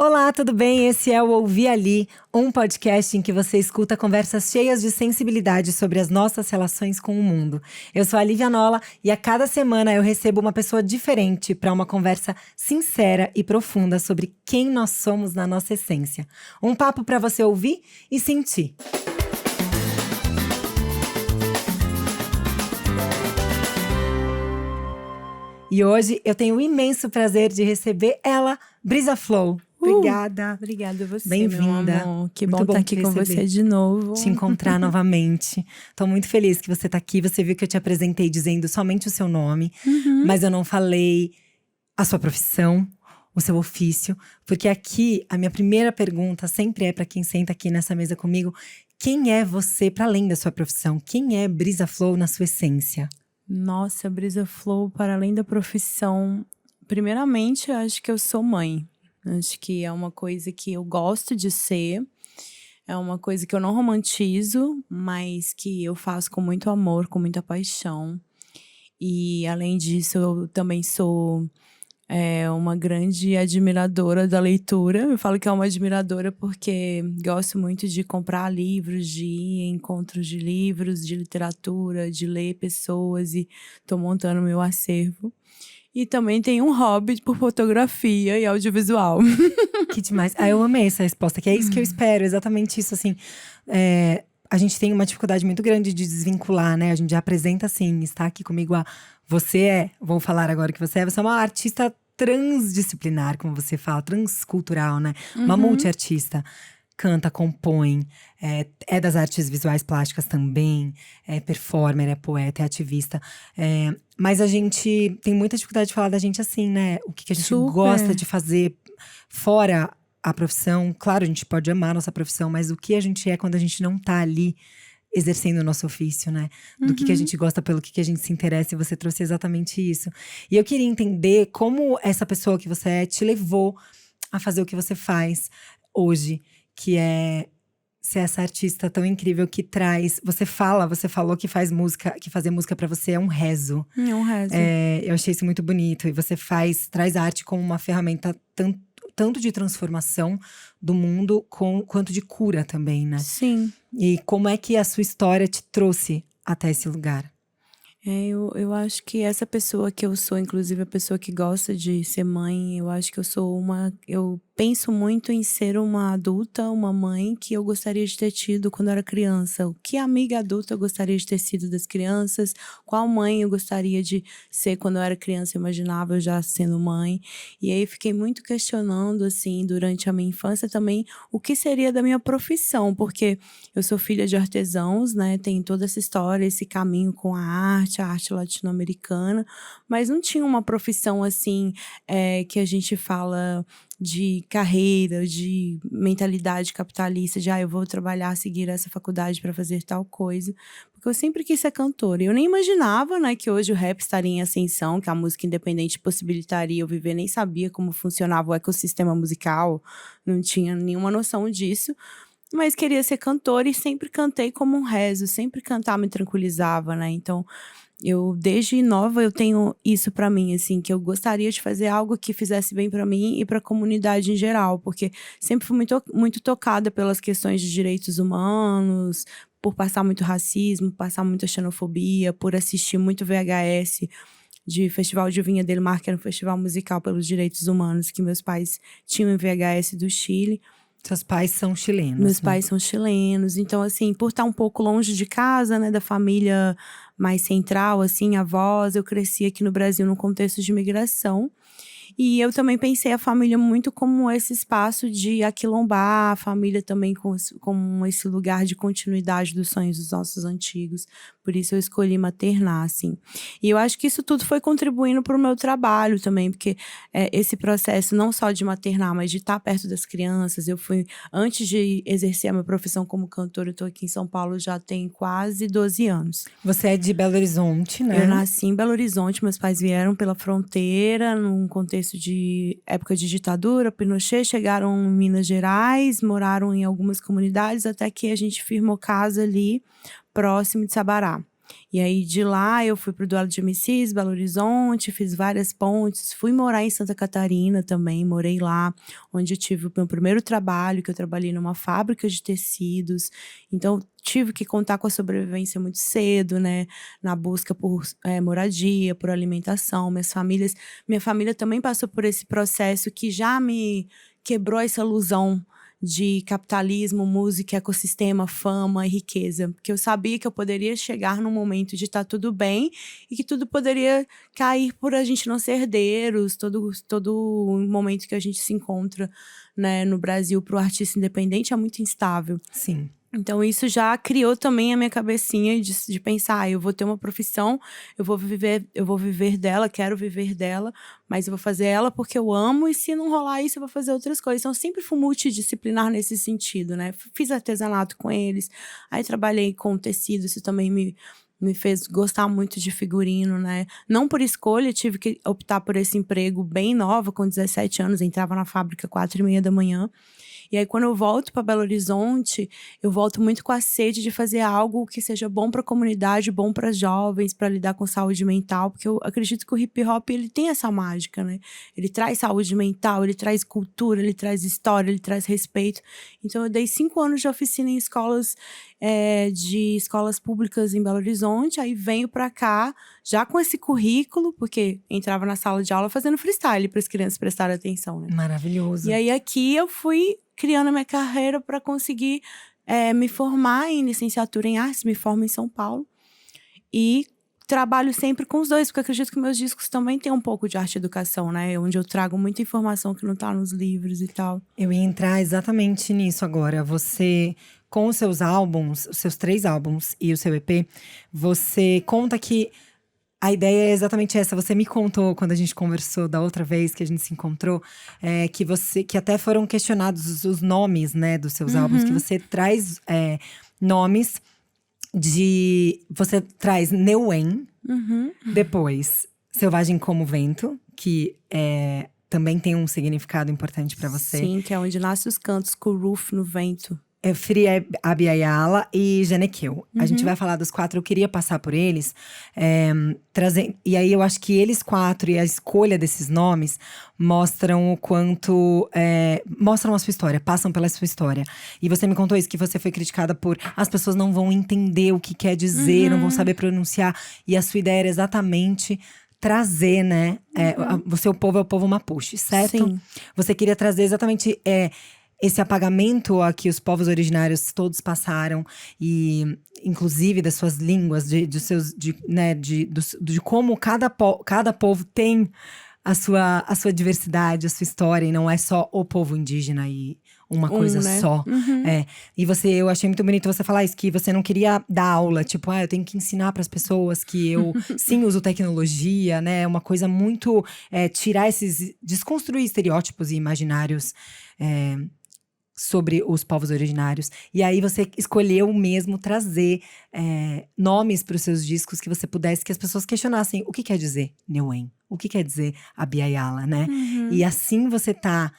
Olá, tudo bem? Esse é o Ouvi Ali, um podcast em que você escuta conversas cheias de sensibilidade sobre as nossas relações com o mundo. Eu sou a Lívia Nola e a cada semana eu recebo uma pessoa diferente para uma conversa sincera e profunda sobre quem nós somos na nossa essência. Um papo para você ouvir e sentir. E hoje eu tenho o imenso prazer de receber ela, Brisa Flow. Obrigada. Obrigada a você, Bem-vinda. Meu amor. Que Muito bom estar aqui te com receber. você de novo. Te encontrar novamente. Tô muito feliz que você tá aqui. Você viu que eu te apresentei dizendo somente o seu nome, mas eu não falei a sua profissão, o seu ofício, porque aqui a minha primeira pergunta sempre é para quem senta aqui nessa mesa comigo: quem é você para além da sua profissão? Quem é Brisa Flow na sua essência? Nossa, Brisa Flow, para além da profissão, primeiramente, eu acho que eu sou mãe. Acho que é uma coisa que eu gosto de ser. É uma coisa que eu não romantizo, mas que eu faço com muito amor, com muita paixão. E, além disso, eu também sou uma grande admiradora da leitura. Eu falo que é uma admiradora porque gosto muito de comprar livros, de ir em encontros de livros, de literatura, de ler pessoas, e estou montando meu acervo. E também tenho um hobby por fotografia e audiovisual. Que demais. Eu amei essa resposta, que é isso que eu espero, exatamente isso, assim. A gente tem uma dificuldade muito grande de desvincular, né? A gente já apresenta assim, está aqui comigo vou falar agora que você é uma artista transdisciplinar, como você fala, transcultural, né? Uma multiartista. Canta, compõe, é das artes visuais plásticas também, é performer, é poeta, é ativista. Mas a gente tem muita dificuldade de falar da gente assim, né? O que a gente gosta de fazer fora a profissão. Claro, a gente pode amar a nossa profissão, mas o que a gente é quando a gente não tá ali exercendo o nosso ofício, né? Do que a gente gosta, pelo que a gente se interessa, e você trouxe exatamente isso. E eu queria entender como essa pessoa que você é te levou a fazer o que você faz hoje, que é ser essa artista tão incrível que traz… Você falou que faz música, que fazer música pra você é um rezo. É um rezo. Eu achei isso muito bonito. E você traz a arte como uma ferramenta tanto de transformação do mundo quanto de cura também, né? Sim. E como é que a sua história te trouxe até esse lugar? Eu acho que essa pessoa que eu sou, inclusive a pessoa que gosta de ser mãe, eu acho que eu penso muito em ser uma adulta, uma mãe que eu gostaria de ter tido quando eu era criança. O que amiga adulta eu gostaria de ter sido das crianças? Qual mãe eu gostaria de ser quando eu era criança? Eu imaginava eu já sendo mãe. E aí fiquei muito questionando, assim, durante a minha infância também, o que seria da minha profissão. Porque eu sou filha de artesãos, né? Tem toda essa história, esse caminho com a arte latino-americana. Mas não tinha uma profissão, assim, que a gente fala de carreira, de mentalidade capitalista, de eu vou trabalhar, seguir essa faculdade para fazer tal coisa, porque eu sempre quis ser cantora. Eu nem imaginava, né, que hoje o rap estaria em ascensão, que a música independente possibilitaria eu viver, nem sabia como funcionava o ecossistema musical, não tinha nenhuma noção disso, mas queria ser cantora e sempre cantei como um rezo, sempre cantar me tranquilizava, né, então… desde nova, eu tenho isso pra mim, assim, que eu gostaria de fazer algo que fizesse bem pra mim e pra comunidade em geral, porque sempre fui muito tocada pelas questões de direitos humanos, por passar muito racismo, passar muita xenofobia, por assistir muito VHS de Festival de Vinha del Mar, que era um festival musical pelos direitos humanos, que meus pais tinham em VHS do Chile. Seus pais são chilenos, Meus pais são chilenos, então assim, por estar um pouco longe de casa, né, da família mais central, assim, avós, eu cresci aqui no Brasil num contexto de imigração. E eu também pensei a família muito como esse espaço de aquilombar, a família também como esse lugar de continuidade dos sonhos dos nossos antigos. Por isso eu escolhi maternar, assim. E eu acho que isso tudo foi contribuindo para o meu trabalho também, porque esse processo não só de maternar, mas de estar perto das crianças. Antes de exercer a minha profissão como cantora, eu estou aqui em São Paulo já tem quase 12 anos. Você é de Belo Horizonte, né? Eu nasci em Belo Horizonte, meus pais vieram pela fronteira, num contexto de época de ditadura, Pinochet, chegaram em Minas Gerais, moraram em algumas comunidades, até que a gente firmou casa ali, próximo de Sabará. E aí, de lá, eu fui pro Duelo de MCs, Belo Horizonte, fiz várias pontes. Fui morar em Santa Catarina também, morei lá, onde eu tive o meu primeiro trabalho, que eu trabalhei numa fábrica de tecidos. Então, tive que contar com a sobrevivência muito cedo, né? Na busca por moradia, por alimentação. Minha família também passou por esse processo que já me quebrou essa ilusão de capitalismo, música, ecossistema, fama e riqueza. Porque eu sabia que eu poderia chegar num momento de estar tudo bem e que tudo poderia cair por a gente não ser herdeiros, todo momento que a gente se encontra, né, no Brasil para o artista independente é muito instável. Sim. Então, isso já criou também a minha cabecinha de pensar, eu vou ter uma profissão, eu vou viver dela, quero viver dela, mas eu vou fazer ela porque eu amo, e se não rolar isso, eu vou fazer outras coisas. Então, eu sempre fui multidisciplinar nesse sentido, né? Fiz artesanato com eles, aí trabalhei com tecido, isso também me fez gostar muito de figurino, né? Não por escolha, tive que optar por esse emprego bem nova, com 17 anos, entrava na fábrica 4h30 da manhã. E aí, quando eu volto para Belo Horizonte, eu volto muito com a sede de fazer algo que seja bom para a comunidade, bom para jovens, para lidar com saúde mental, porque eu acredito que o hip hop ele tem essa mágica, né? Ele traz saúde mental, ele traz cultura, ele traz história, ele traz respeito. Então, eu dei 5 anos de oficina em escolas públicas em Belo Horizonte, aí venho para cá já com esse currículo, porque entrava na sala de aula fazendo freestyle para as crianças prestarem atenção, né? Maravilhoso. E aí aqui eu fui criando a minha carreira para conseguir me formar em licenciatura em artes, me formo em São Paulo. E trabalho sempre com os dois, porque eu acredito que meus discos também têm um pouco de arte e educação, né? Onde eu trago muita informação que não tá nos livros e tal. Eu ia entrar exatamente nisso agora. Você, com os seus álbuns, os seus 3 álbuns e o seu EP, você conta que a ideia é exatamente essa. Você me contou, quando a gente conversou da outra vez que a gente se encontrou, que até foram questionados os nomes, né, dos seus álbuns, que você traz nomes de… Você traz Neuen, depois Selvagem como Vento, que também tem um significado importante pra você. Sim, que é onde nascem os cantos, Kuruf no vento. Free Abiyala e Genequeu. A gente vai falar dos 4, eu queria passar por eles. E aí eu acho que eles 4 e a escolha desses nomes mostram o quanto… mostram a sua história, passam pela sua história. E você me contou isso, que você foi criticada por… As pessoas não vão entender o que quer dizer, não vão saber pronunciar. E a sua ideia era exatamente… trazer, né? O seu povo é o povo Mapuche, certo? Sim. Você queria trazer exatamente… esse apagamento a que os povos originários todos passaram, e inclusive das suas línguas, de como cada povo tem a sua diversidade, a sua história, e não é só o povo indígena e uma coisa né? só. E eu achei muito bonito você falar isso, que você não queria dar aula, tipo, eu tenho que ensinar para as pessoas que eu sim uso tecnologia, né? Uma coisa muito desconstruir estereótipos e imaginários sobre os povos originários. E aí você escolheu mesmo trazer nomes para os seus discos que você pudesse, que as pessoas questionassem o que quer dizer Neuen, o que quer dizer Abiyala, né? E assim você tá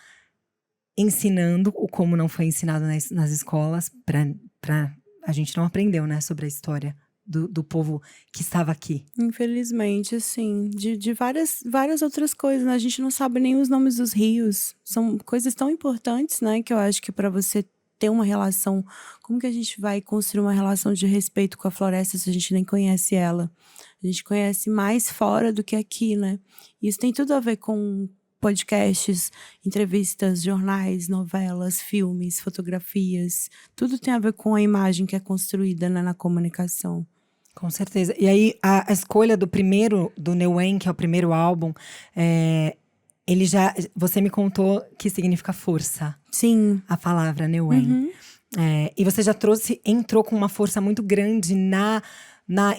ensinando o como não foi ensinado nas escolas, pra a gente não aprendeu, né, sobre a história do povo que estava aqui. Infelizmente, assim, de várias outras coisas, né? A gente não sabe nem os nomes dos rios. São coisas tão importantes, né? Que eu acho que para você ter uma relação… Como que a gente vai construir uma relação de respeito com a floresta se a gente nem conhece ela? A gente conhece mais fora do que aqui, né? E isso tem tudo a ver com podcasts, entrevistas, jornais, novelas, filmes, fotografias. Tudo tem a ver com a imagem que é construída, né, na comunicação. Com certeza. E aí, a escolha do Neuen, que é o primeiro álbum, você me contou que significa força. Sim. A palavra Neuen. E você já entrou com uma força muito grande na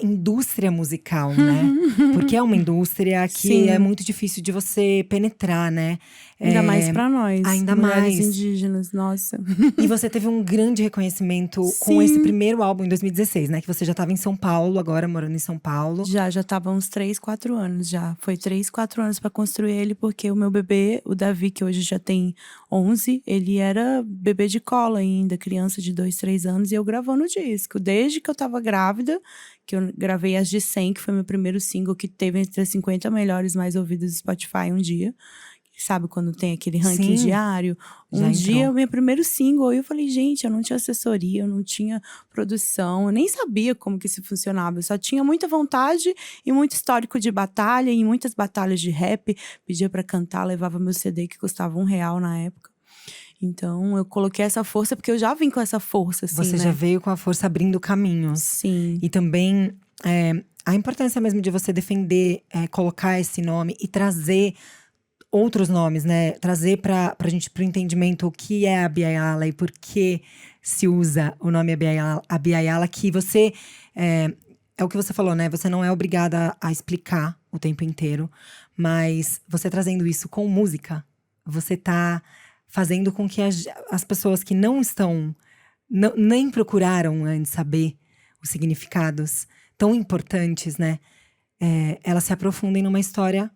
indústria musical, né? Porque é uma indústria que é muito difícil de você penetrar, né? Ainda mais pra nós, ainda mulheres mais. indígenas, nossa. E você teve um grande reconhecimento com Sim. esse primeiro álbum em 2016, né? Que você já estava em São Paulo, agora morando em São Paulo. Já tava uns 3, 4 anos já. Foi 3, 4 anos pra construir ele, porque o meu bebê, o Davi, que hoje já tem 11, ele era bebê de cola ainda, criança de 2, 3 anos, e eu gravando o disco. Desde que eu tava grávida, que eu gravei as de 100, que foi meu primeiro single, que teve entre as 50 melhores mais ouvidas do Spotify um dia. Sabe quando tem aquele ranking Sim, diário? já Um dia, entrou. o meu primeiro single, eu falei, gente, eu não tinha assessoria, eu não tinha produção, eu nem sabia como que isso funcionava. Eu só tinha muita vontade e muito histórico de batalha, e muitas batalhas de rap. Pedia pra cantar, levava meu CD que custava R$ 1 na época. Então, eu coloquei essa força, porque eu já vim com essa força, assim, Você né? já veio com a força abrindo caminhos. Sim. E também a importância mesmo de você defender, colocar esse nome e trazer outros nomes, né? Trazer pra gente pro entendimento o que é a Bia Yala e por que se usa o nome a Bia Yala, que você é o que você falou, né? Você não é obrigada a explicar o tempo inteiro, mas você trazendo isso com música, você tá fazendo com que as pessoas que não estão, nem procuraram antes saber os significados tão importantes, né? Elas se aprofundem numa história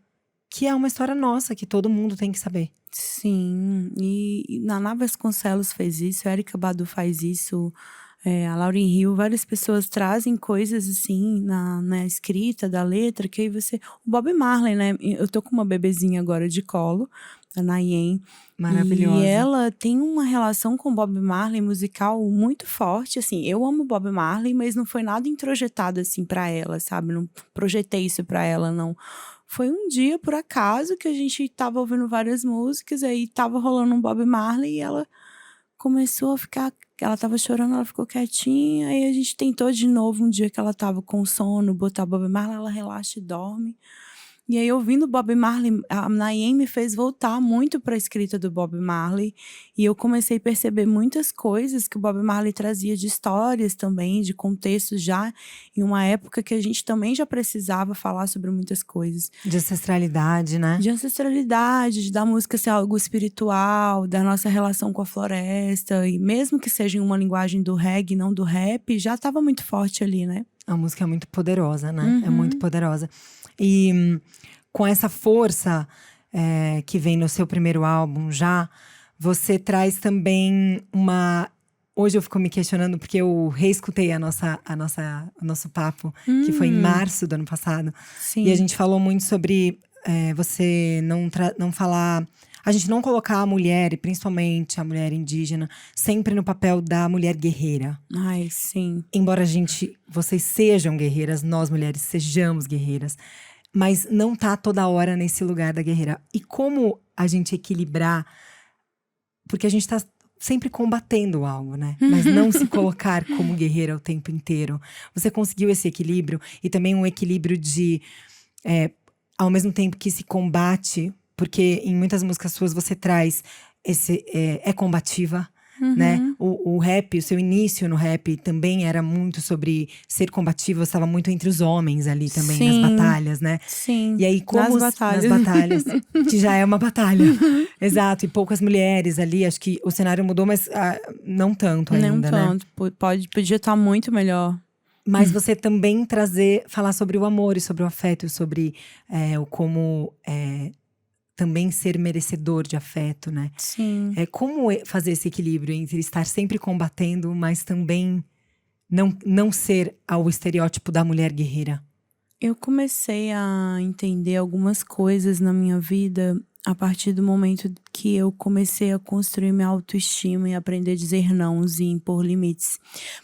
que é uma história nossa, que todo mundo tem que saber. Sim, e Naná Vasconcelos fez isso, a Erykah Badu faz isso, a Lauryn Hill, várias pessoas trazem coisas assim na escrita da letra, que aí você… O Bob Marley, né? Eu tô com uma bebezinha agora de colo, a Nayen. Maravilhosa. E ela tem uma relação com o Bob Marley musical muito forte, assim. Eu amo Bob Marley, mas não foi nada introjetado assim pra ela, sabe? Não projetei isso pra ela, não. Foi um dia, por acaso, que a gente tava ouvindo várias músicas, aí tava rolando um Bob Marley e ela começou a ficar… Ela tava chorando, ela ficou quietinha, aí a gente tentou de novo um dia que ela tava com sono, botar Bob Marley, ela relaxa e dorme. E aí, ouvindo Bob Marley, a Nayen me fez voltar muito para a escrita do Bob Marley. E eu comecei a perceber muitas coisas que o Bob Marley trazia de histórias também, de contextos já, em uma época que a gente também já precisava falar sobre muitas coisas. De ancestralidade, né? De ancestralidade, da música ser algo espiritual, da nossa relação com a floresta. E mesmo que seja em uma linguagem do reggae, não do rap, já estava muito forte ali, né? A música é muito poderosa, né? É muito poderosa. E com essa força que vem no seu primeiro álbum já, você traz também uma… Hoje eu fico me questionando, porque eu reescutei o nosso papo, que foi em março do ano passado. Sim. E a gente falou muito sobre você não falar… A gente não colocar a mulher, e principalmente a mulher indígena, sempre no papel da mulher guerreira. Ai, sim. Embora vocês sejam guerreiras, nós mulheres sejamos guerreiras, mas não tá toda hora nesse lugar da guerreira. E como a gente equilibrar, porque a gente tá sempre combatendo algo, né? Mas não se colocar como guerreira o tempo inteiro. Você conseguiu esse equilíbrio e também um equilíbrio de, ao mesmo tempo que se combate, porque em muitas músicas suas você traz esse combativa. Né? O rap, o seu início no rap também era muito sobre ser combativo, você estava muito entre os homens ali também, Sim, nas batalhas, né? Sim. E aí, como nas batalhas, que já é uma batalha. Exato, e poucas mulheres ali, acho que o cenário mudou, mas não tanto ainda, não tanto, né? Podia estar muito melhor. Mas você também falar sobre o amor e sobre o afeto, sobre o como também ser merecedor de afeto, né? Sim. Como fazer esse equilíbrio entre estar sempre combatendo, mas também não ser ao estereótipo da mulher guerreira? Eu comecei a entender algumas coisas na minha vida a partir do momento que eu comecei a construir minha autoestima e aprender a dizer não e impor limites.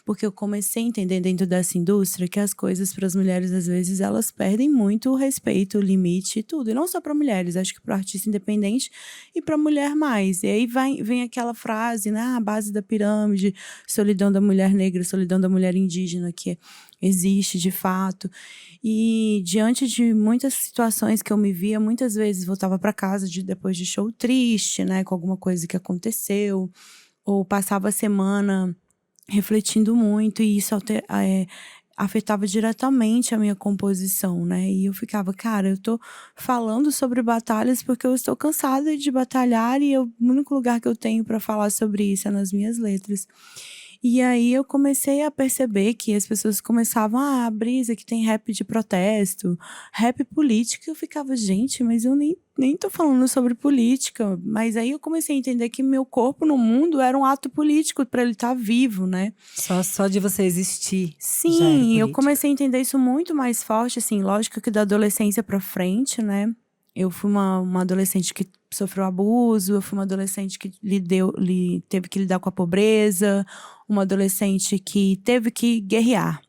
Porque eu comecei a entender dentro dessa indústria que as coisas para as mulheres, às vezes, elas perdem muito o respeito, o limite e tudo. E não só para mulheres, acho que para artista independente e para mulher mais. E aí vem aquela frase, né? A base da pirâmide, solidão da mulher negra, solidão da mulher indígena, que existe de fato. E diante de muitas situações que eu me via, muitas vezes voltava para casa depois de show triste, né, com alguma coisa que aconteceu, ou passava a semana refletindo muito, e isso afetava diretamente a minha composição, né? E eu ficava, cara, eu tô falando sobre batalhas porque eu estou cansada de batalhar e o único lugar que eu tenho para falar sobre isso é nas minhas letras. E aí eu comecei a perceber que as pessoas começavam, Brisa, que tem rap de protesto, rap político. Eu ficava, gente, mas eu nem tô falando sobre política. Mas aí eu comecei a entender que meu corpo no mundo era um ato político para ele estar vivo, né? Só de você existir. Já era Sim, eu política. comecei a entender isso muito mais forte, assim, lógico que da adolescência pra frente, né? Eu fui uma adolescente que sofreu abuso, eu fui uma adolescente que teve que lidar com a pobreza, uma adolescente que teve que guerrear.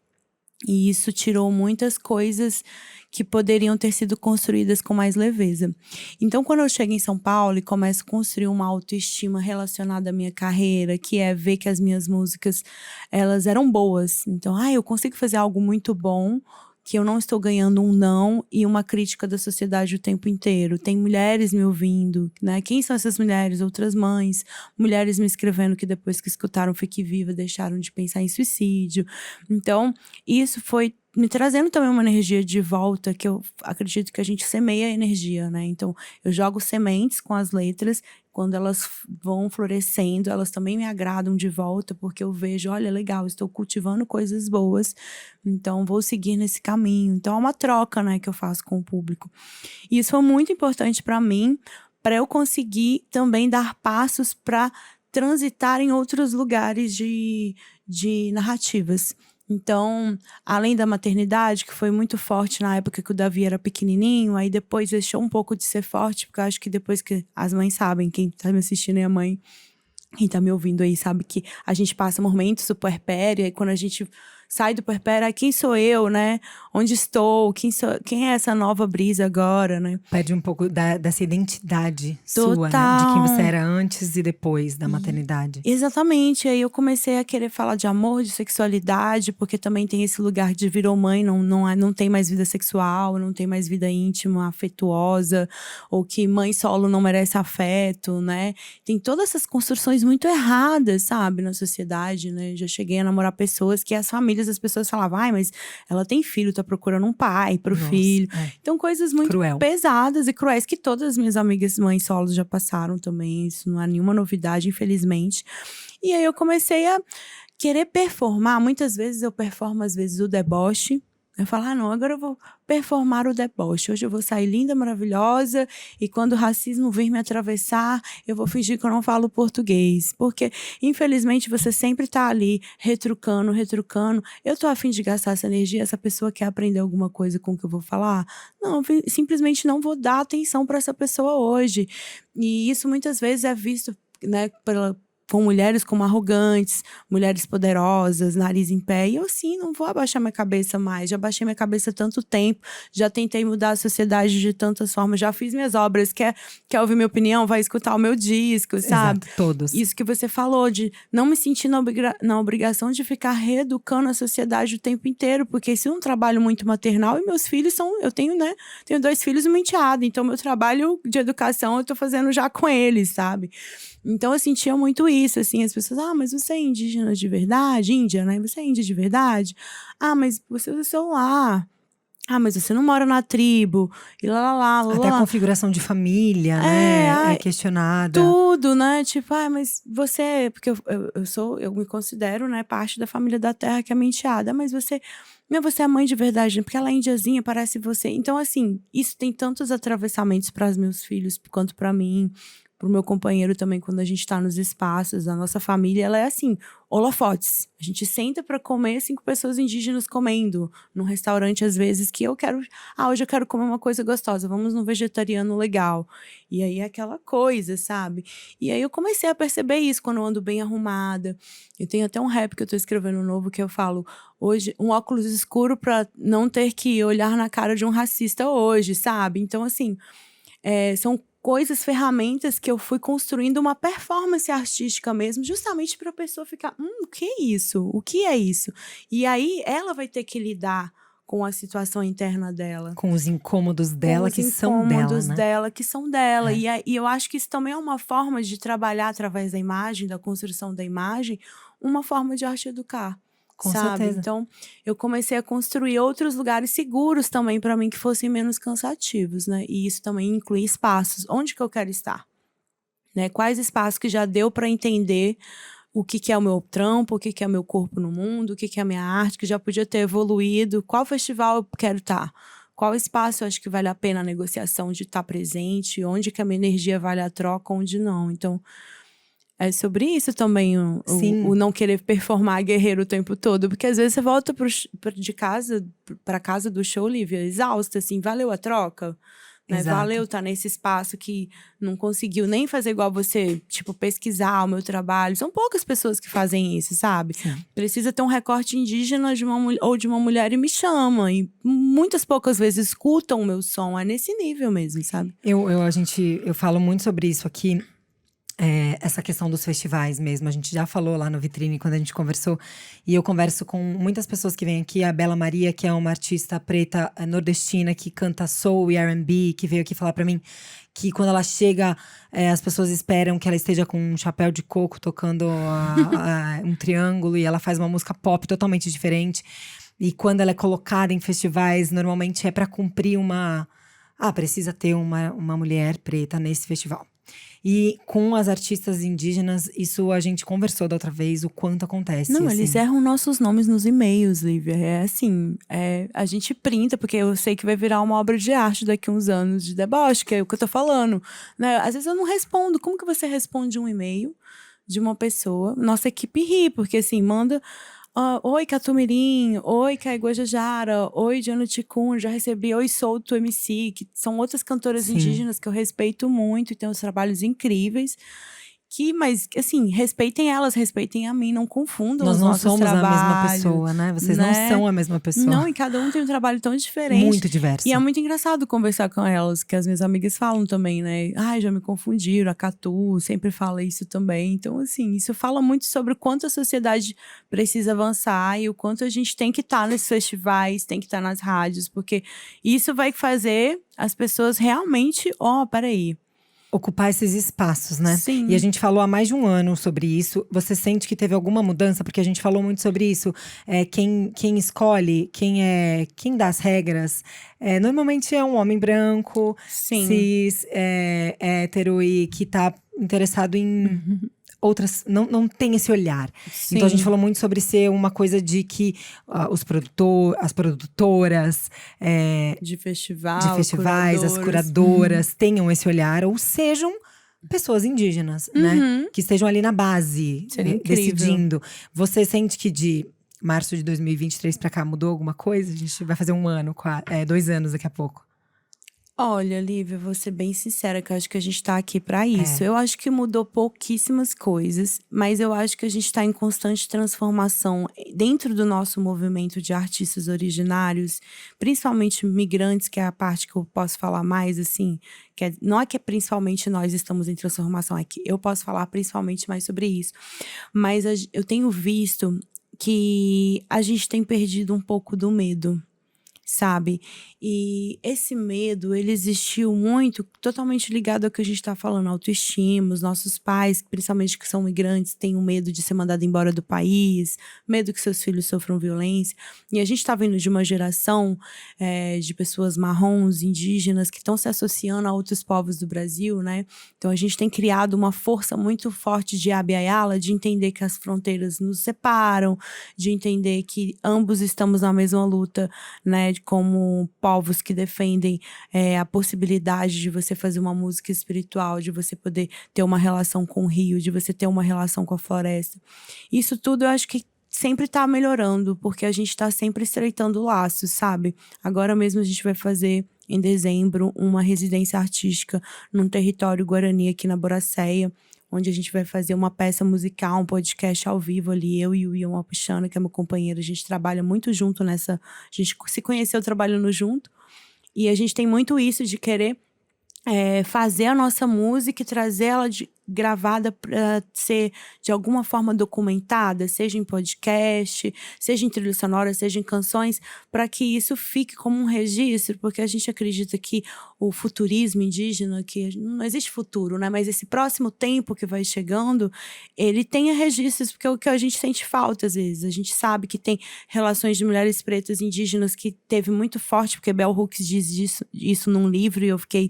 E isso tirou muitas coisas que poderiam ter sido construídas com mais leveza. Então, quando eu chego em São Paulo e começo a construir uma autoestima relacionada à minha carreira, que é ver que as minhas músicas, elas eram boas. Então, eu consigo fazer algo muito bom, que eu não estou ganhando um não e uma crítica da sociedade o tempo inteiro. Tem mulheres me ouvindo, né? Quem são essas mulheres? Outras mães. Mulheres me escrevendo que depois que escutaram Fique Viva, deixaram de pensar em suicídio. Então, isso foi me trazendo também uma energia de volta, que eu acredito que a gente semeia a energia, né? Então, eu jogo sementes com as letras, quando elas vão florescendo, elas também me agradam de volta, porque eu vejo, olha, legal, estou cultivando coisas boas, então vou seguir nesse caminho. Então, é uma troca, né, que eu faço com o público. E isso foi muito importante para mim, para eu conseguir também dar passos para transitar em outros lugares de narrativas. Então, além da maternidade, que foi muito forte na época que o Davi era pequenininho, aí depois deixou um pouco de ser forte, porque eu acho que depois que as mães sabem, quem tá me assistindo é a mãe, quem tá me ouvindo aí sabe que a gente passa momentos do puerpério, e aí quando a gente sai do puerpério, quem sou eu, né? Onde estou? Quem é essa nova Brisa agora, né? Perde um pouco dessa identidade sua, né? Total. De quem você era antes e depois da maternidade. Exatamente, aí eu comecei a querer falar de amor, de sexualidade, porque também tem esse lugar de virou mãe, não tem mais vida sexual, não tem mais vida íntima, afetuosa, ou que mãe solo não merece afeto, né? Tem todas essas construções muito erradas, sabe, na sociedade, né? Já cheguei a namorar pessoas que as pessoas falavam, mas ela tem filho, tá procurando um pai pro filho. Então, coisas muito pesadas e cruéis que todas as minhas amigas mães solos já passaram também, isso não é nenhuma novidade, infelizmente. E aí eu comecei a querer performar. Muitas vezes eu performo, às vezes, o deboche. Eu falo, não, agora eu vou performar o deboche. Hoje eu vou sair linda, maravilhosa. E quando o racismo vir me atravessar, eu vou fingir que eu não falo português. Porque, infelizmente, você sempre tá ali, retrucando. Eu tô a fim de gastar essa energia. Essa pessoa quer aprender alguma coisa com o que eu vou falar? Não, eu simplesmente não vou dar atenção para essa pessoa hoje. E isso muitas vezes é visto, né, com mulheres como arrogantes, mulheres poderosas, nariz em pé. E eu, sim, não vou abaixar minha cabeça mais. Já baixei minha cabeça há tanto tempo. Já tentei mudar a sociedade de tantas formas. Já fiz minhas obras. Quer ouvir minha opinião? Vai escutar o meu disco, sabe? Exato, todos. Isso que você falou, de não me sentir na obrigação de ficar reeducando a sociedade o tempo inteiro. Porque isso é um trabalho muito maternal. E meus filhos são… Eu tenho 2 filhos e uma enteada. Então, meu trabalho de educação eu tô fazendo já com eles, sabe? Então, eu sentia muito isso, assim, as pessoas, mas você é indígena de verdade? Índia, né? Você é índia de verdade? Mas você usa celular. Mas você não mora na tribo. E lá. Até a configuração de família, né? É questionada. Tudo, né? Tipo, mas você… Porque eu me considero, né, parte da família da terra que é minha enteada. Mas você é mãe de verdade, porque ela é indiazinha, parece você. Então, assim, isso tem tantos atravessamentos para os meus filhos, quanto para mim. Pro meu companheiro também, quando a gente tá nos espaços, a nossa família, ela é assim, holofotes. A gente senta para comer 5 pessoas indígenas comendo num restaurante, às vezes, que eu quero… hoje eu quero comer uma coisa gostosa, vamos num vegetariano legal. E aí é aquela coisa, sabe? E aí eu comecei a perceber isso quando eu ando bem arrumada. Eu tenho até um rap que eu tô escrevendo novo, que eu falo, hoje, um óculos escuro para não ter que olhar na cara de um racista hoje, sabe? Então, assim, são coisas, ferramentas que eu fui construindo uma performance artística mesmo, justamente para a pessoa ficar, o que é isso? O que é isso? E aí ela vai ter que lidar com a situação interna dela. Com os incômodos dela, que são dela, né? Com os incômodos dela, que são dela. E eu acho que isso também é uma forma de trabalhar através da imagem, da construção da imagem, uma forma de arte educar. Com sabe? certeza. Então, eu comecei a construir outros lugares seguros também para mim que fossem menos cansativos, né? E isso também inclui espaços. Onde que eu quero estar? Né? Quais espaços que já deu para entender o que é o meu trampo, o que é o meu corpo no mundo, o que é a minha arte, que já podia ter evoluído, qual festival eu quero estar, qual espaço eu acho que vale a pena a negociação de estar presente, onde que a minha energia vale a troca, onde não. Então, é sobre isso também, o não querer performar guerreiro o tempo todo, porque às vezes você volta para casa do show, Lívia, exausta, assim, valeu a troca? Né? Valeu estar nesse espaço que não conseguiu nem fazer igual você, tipo, pesquisar o meu trabalho. São poucas pessoas que fazem isso, sabe? Sim. Precisa ter um recorte indígena ou de uma mulher e me chama. E muitas poucas vezes escutam o meu som. É nesse nível mesmo, sabe? Eu falo muito sobre isso aqui. Essa questão dos festivais mesmo, a gente já falou lá no Vitrine quando a gente conversou, e eu converso com muitas pessoas que vêm aqui, a Bela Maria, que é uma artista preta nordestina que canta soul e R&B, que veio aqui falar pra mim que quando ela chega, as pessoas esperam que ela esteja com um chapéu de coco tocando um triângulo, e ela faz uma música pop totalmente diferente, e quando ela é colocada em festivais, normalmente é pra cumprir precisa ter uma mulher preta nesse festival. E com as artistas indígenas, isso a gente conversou da outra vez, o quanto acontece. Não, assim. eles erram nossos nomes nos e-mails, Lívia. É assim, a gente printa, porque eu sei que vai virar uma obra de arte daqui a uns anos de deboche, que é o que eu tô falando. Né? Às vezes eu não respondo. Como que você responde um e-mail de uma pessoa? Nossa equipe ri, porque assim, manda… oi, Catumirim. Oi, Caiguajajara. Oi, Diano Ticum. Já recebi Oi, Souto MC, que são outras cantoras indígenas que eu respeito muito e têm uns trabalhos incríveis. Mas, assim, respeitem elas, respeitem a mim, não confundam os nossos trabalhos. Nós não somos a mesma pessoa, né? Vocês não são a mesma pessoa. Não, e cada um tem um trabalho tão diferente. Muito diverso. E é muito engraçado conversar com elas, que as minhas amigas falam também, né? Ai, já me confundiram, a Catu sempre fala isso também. Então, assim, isso fala muito sobre o quanto a sociedade precisa avançar e o quanto a gente tem que estar nesses festivais, tem que estar nas rádios, porque isso vai fazer as pessoas realmente, peraí. Ocupar esses espaços, né? Sim. E a gente falou há mais de um ano sobre isso. Você sente que teve alguma mudança? Porque a gente falou muito sobre isso. Quem escolhe, quem dá as regras, normalmente é um homem branco, cis, hétero e que tá interessado em… outras, não tem esse olhar. Sim. Então a gente falou muito sobre ser uma coisa de que as produtoras de festivais, as curadoras tenham esse olhar, ou sejam pessoas indígenas, né? Que estejam ali na base, decidindo. Você sente que de março de 2023 pra cá mudou alguma coisa? A gente vai fazer 1 ano, 2 anos daqui a pouco. Olha, Lívia, vou ser bem sincera, que eu acho que a gente tá aqui pra isso. Eu acho que mudou pouquíssimas coisas, mas eu acho que a gente tá em constante transformação dentro do nosso movimento de artistas originários, principalmente migrantes, que é a parte que eu posso falar mais, assim, não é que principalmente nós estamos em transformação, é que eu posso falar principalmente mais sobre isso. Mas eu tenho visto que a gente tem perdido um pouco do medo, sabe? E esse medo, ele existiu muito, totalmente ligado ao que a gente tá falando, autoestima. Os nossos pais, principalmente que são migrantes, têm um medo de ser mandado embora do país, medo que seus filhos sofram violência. E a gente tá vindo de uma geração de pessoas marrons, indígenas, que estão se associando a outros povos do Brasil, né? Então a gente tem criado uma força muito forte de Abya-Yala, de entender que as fronteiras nos separam, de entender que ambos estamos na mesma luta, né? Como povos que defendem a possibilidade de você fazer uma música espiritual, de você poder ter uma relação com o rio, de você ter uma relação com a floresta. Isso tudo eu acho que sempre tá melhorando, porque a gente tá sempre estreitando laços, sabe? Agora mesmo a gente vai fazer, em dezembro, uma residência artística num território guarani aqui na Boracéia, onde a gente vai fazer uma peça musical, um podcast ao vivo ali, eu e o Ian Wapichana, que é meu companheiro, a gente trabalha muito junto nessa… A gente se conheceu trabalhando junto, e a gente tem muito isso de querer fazer a nossa música e trazer ela gravada para ser de alguma forma documentada, seja em podcast, seja em trilha sonora, seja em canções, para que isso fique como um registro, porque a gente acredita que o futurismo indígena, que não existe futuro, né? Mas esse próximo tempo que vai chegando, ele tenha registros, porque é o que a gente sente falta às vezes. A gente sabe que tem relações de mulheres pretas indígenas que teve muito forte, porque Bell Hooks diz isso num livro, e eu fiquei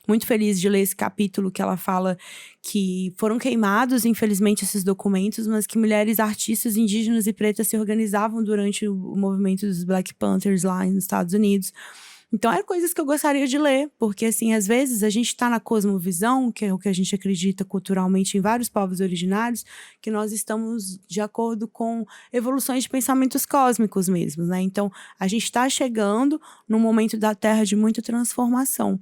muito feliz de ler esse capítulo que ela fala que foram queimados, infelizmente, esses documentos, mas que mulheres artistas indígenas e pretas se organizavam durante o movimento dos Black Panthers lá nos Estados Unidos. Então, eram coisas que eu gostaria de ler, porque, assim, às vezes a gente está na cosmovisão, que é o que a gente acredita culturalmente em vários povos originários, que nós estamos de acordo com evoluções de pensamentos cósmicos mesmo, né? Então, a gente está chegando num momento da Terra de muita transformação.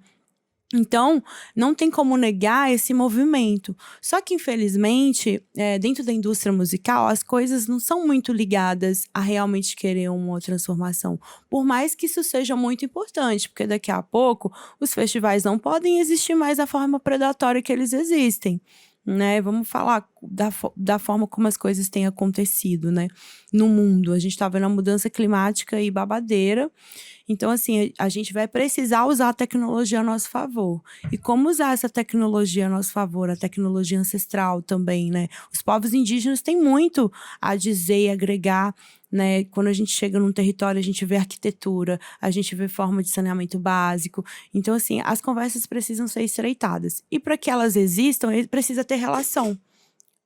Então, não tem como negar esse movimento. Só que, infelizmente, dentro da indústria musical, as coisas não são muito ligadas a realmente querer uma transformação. Por mais que isso seja muito importante, porque daqui a pouco os festivais não podem existir mais da forma predatória que eles existem. Né? Vamos falar da forma como as coisas têm acontecido, né? No mundo. A gente está vendo a mudança climática e babadeira. Então, assim, a gente vai precisar usar a tecnologia a nosso favor. E como usar essa tecnologia a nosso favor? A tecnologia ancestral também, né? Os povos indígenas têm muito a dizer e agregar, né? Quando a gente chega num território, a gente vê arquitetura, a gente vê forma de saneamento básico. Então, assim, as conversas precisam ser estreitadas. E para que elas existam, precisa ter relação.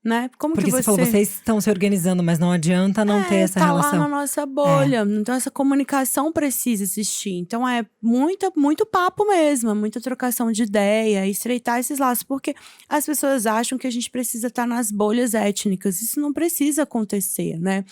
Né? Como Porque que você falou, vocês estão se organizando, mas não adianta não ter essa tá relação. lá na nossa bolha. Então, essa comunicação precisa existir. Então, é muito papo mesmo, é muita trocação de ideia, estreitar esses laços. Porque as pessoas acham que a gente precisa estar nas bolhas étnicas. Isso não precisa acontecer, né?